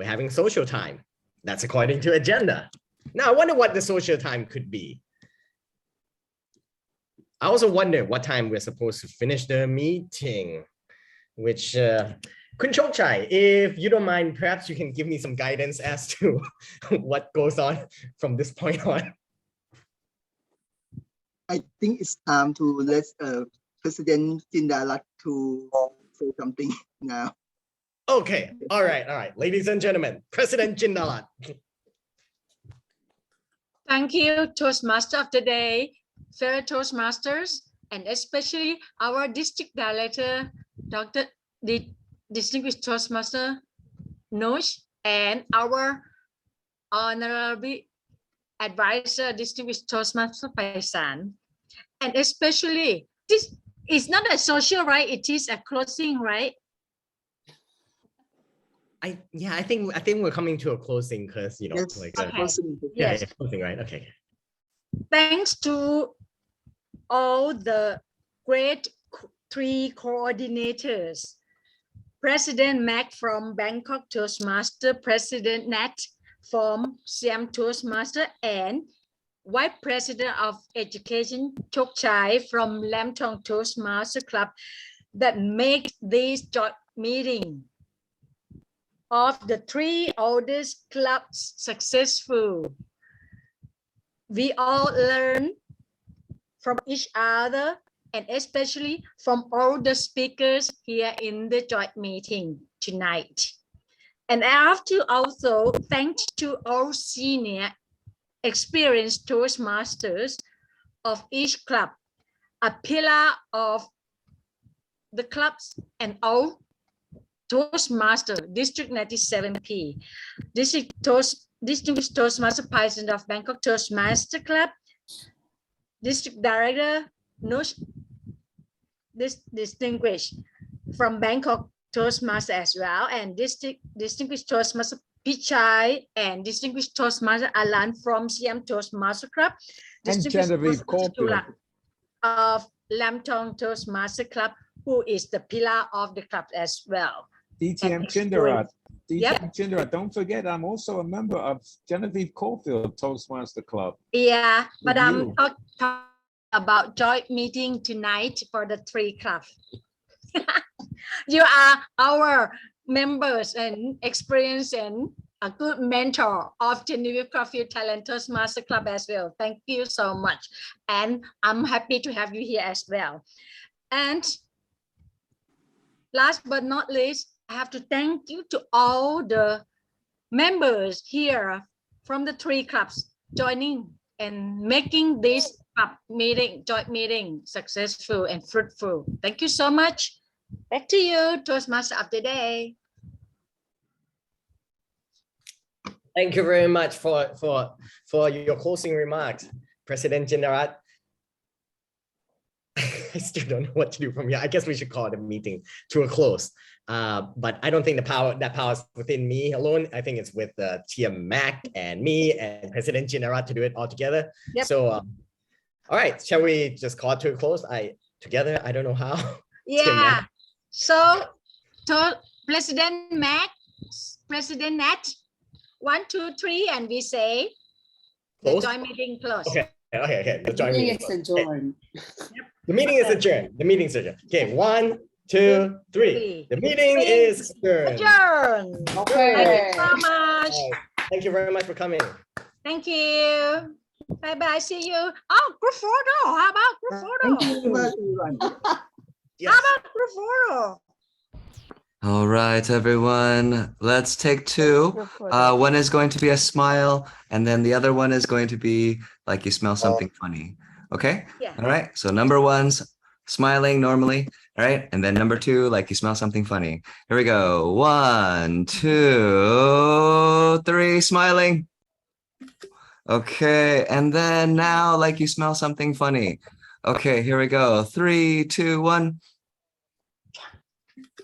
having social time. That's according to agenda. Now I wonder what the social time could be. I also wonder what time we're supposed to finish the meeting, which Kun Chokchai, if you don't mind, perhaps you can give me some guidance as to what goes on from this point on. I think it's time to let President Jindalat to say something now. Okay, all right. Ladies and gentlemen, President Jindalat. Thank you, Toastmaster of the day, fellow Toastmasters, and especially our district director, Dr. Distinguished Toastmaster Nosh, and our honorable advisor, Distinguished Toastmaster Paisan. And especially, this is not a social, right? It is a closing, right? I think we're coming to a closing because yes, like closing. Yes. Closing, right? Okay. Thanks to all the great three coordinators, President Mac from Bangkok Toastmaster, President Nat from Siam Toastmaster, and Vice President of Education Chok Chai from Lam Thong Toastmaster Club that make this joint meeting of the three oldest clubs successful. We all learn from each other and especially from all the speakers here in the joint meeting tonight. And I have to also thank to all senior experienced Toastmasters of each club, a pillar of the clubs, and all Toastmaster District 97P, Distinguished Toastmaster President of Bangkok Toastmaster Club, District Director Nush, distinguished from Bangkok Toastmaster as well, and Distinguished Toastmaster Pichai, and Distinguished Toastmaster Alan from Siam Toastmaster Club, and Genevieve Caulfield of Lam Thong Toastmaster Club, who is the pillar of the club as well. DTM Chindarat. DTM Chindarat. Don't forget, I'm also a member of Genevieve Caulfield Toastmaster Club. Yeah, but I'm talking about joint meeting tonight for the three clubs. You are our members and experience and a good mentor of Genevieve Coffee Talent Toastmaster Club as well. Thank you so much. And I'm happy to have you here as well. And last but not least, I have to thank you to all the members here from the 3 clubs joining and making this joint meeting successful and fruitful. Thank you so much. Back to you, Toastmaster of the day. Thank you very much for your closing remarks, President Jinarat. I still don't know what to do from here. I guess we should call the meeting to a close. But I don't think that power is within me alone. I think it's with Siam Mac and me and President Jinarat to do it all together. Yep. So, all right, shall we just call it to a close? Together, I don't know how. Yeah. So, to President Mac, President Nat, 1, 2, 3, and we say the joint meeting close. Okay. The joint meeting is adjourned. The meeting is adjourned. The meeting is adjourned. Okay, 1, 2, 3. The meeting is adjourned. Adjourned. Okay. Thank you so much. Thank you very much for coming. Thank you. Bye-bye. See you. Oh, group photo. How about group photo? Thank you very much, everyone. Yes. How about group photo? All right, everyone, let's take 2. One is going to be a smile, and then the other one is going to be like you smell something funny. Okay? Yeah. All right. So number 1's smiling normally. All right. And then number 2, like you smell something funny. Here we go. 1, 2, 3, smiling. Okay. And then now, like you smell something funny. Okay. Here we go. 3, 2, 1.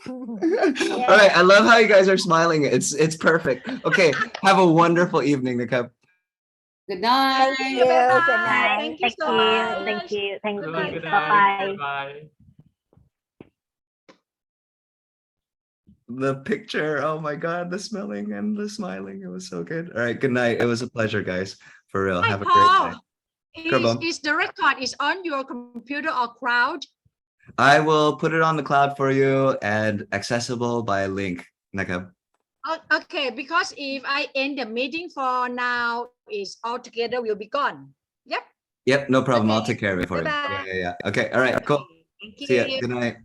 All right. I love how you guys are smiling. It's perfect. Okay. Have a wonderful evening, Nikab. Good night. Thank you. Good night. Thank you Thank so you. much. Thank you. Thank you. Good Bye-bye. night. Bye. The picture. Oh my God. The smelling and the smiling. It was so good. All right. Good night. It was a pleasure, guys. For real. Have a great night. Is the record is on your computer or cloud? I will put it on the cloud for you and accessible by link, Nakab. Okay, because if I end the meeting for now, is altogether will be gone. Yep. Yep, no problem. I'll take care of it for you. Bye-bye. Yeah. Okay. All right. Cool. Thank See ya. you. Good night.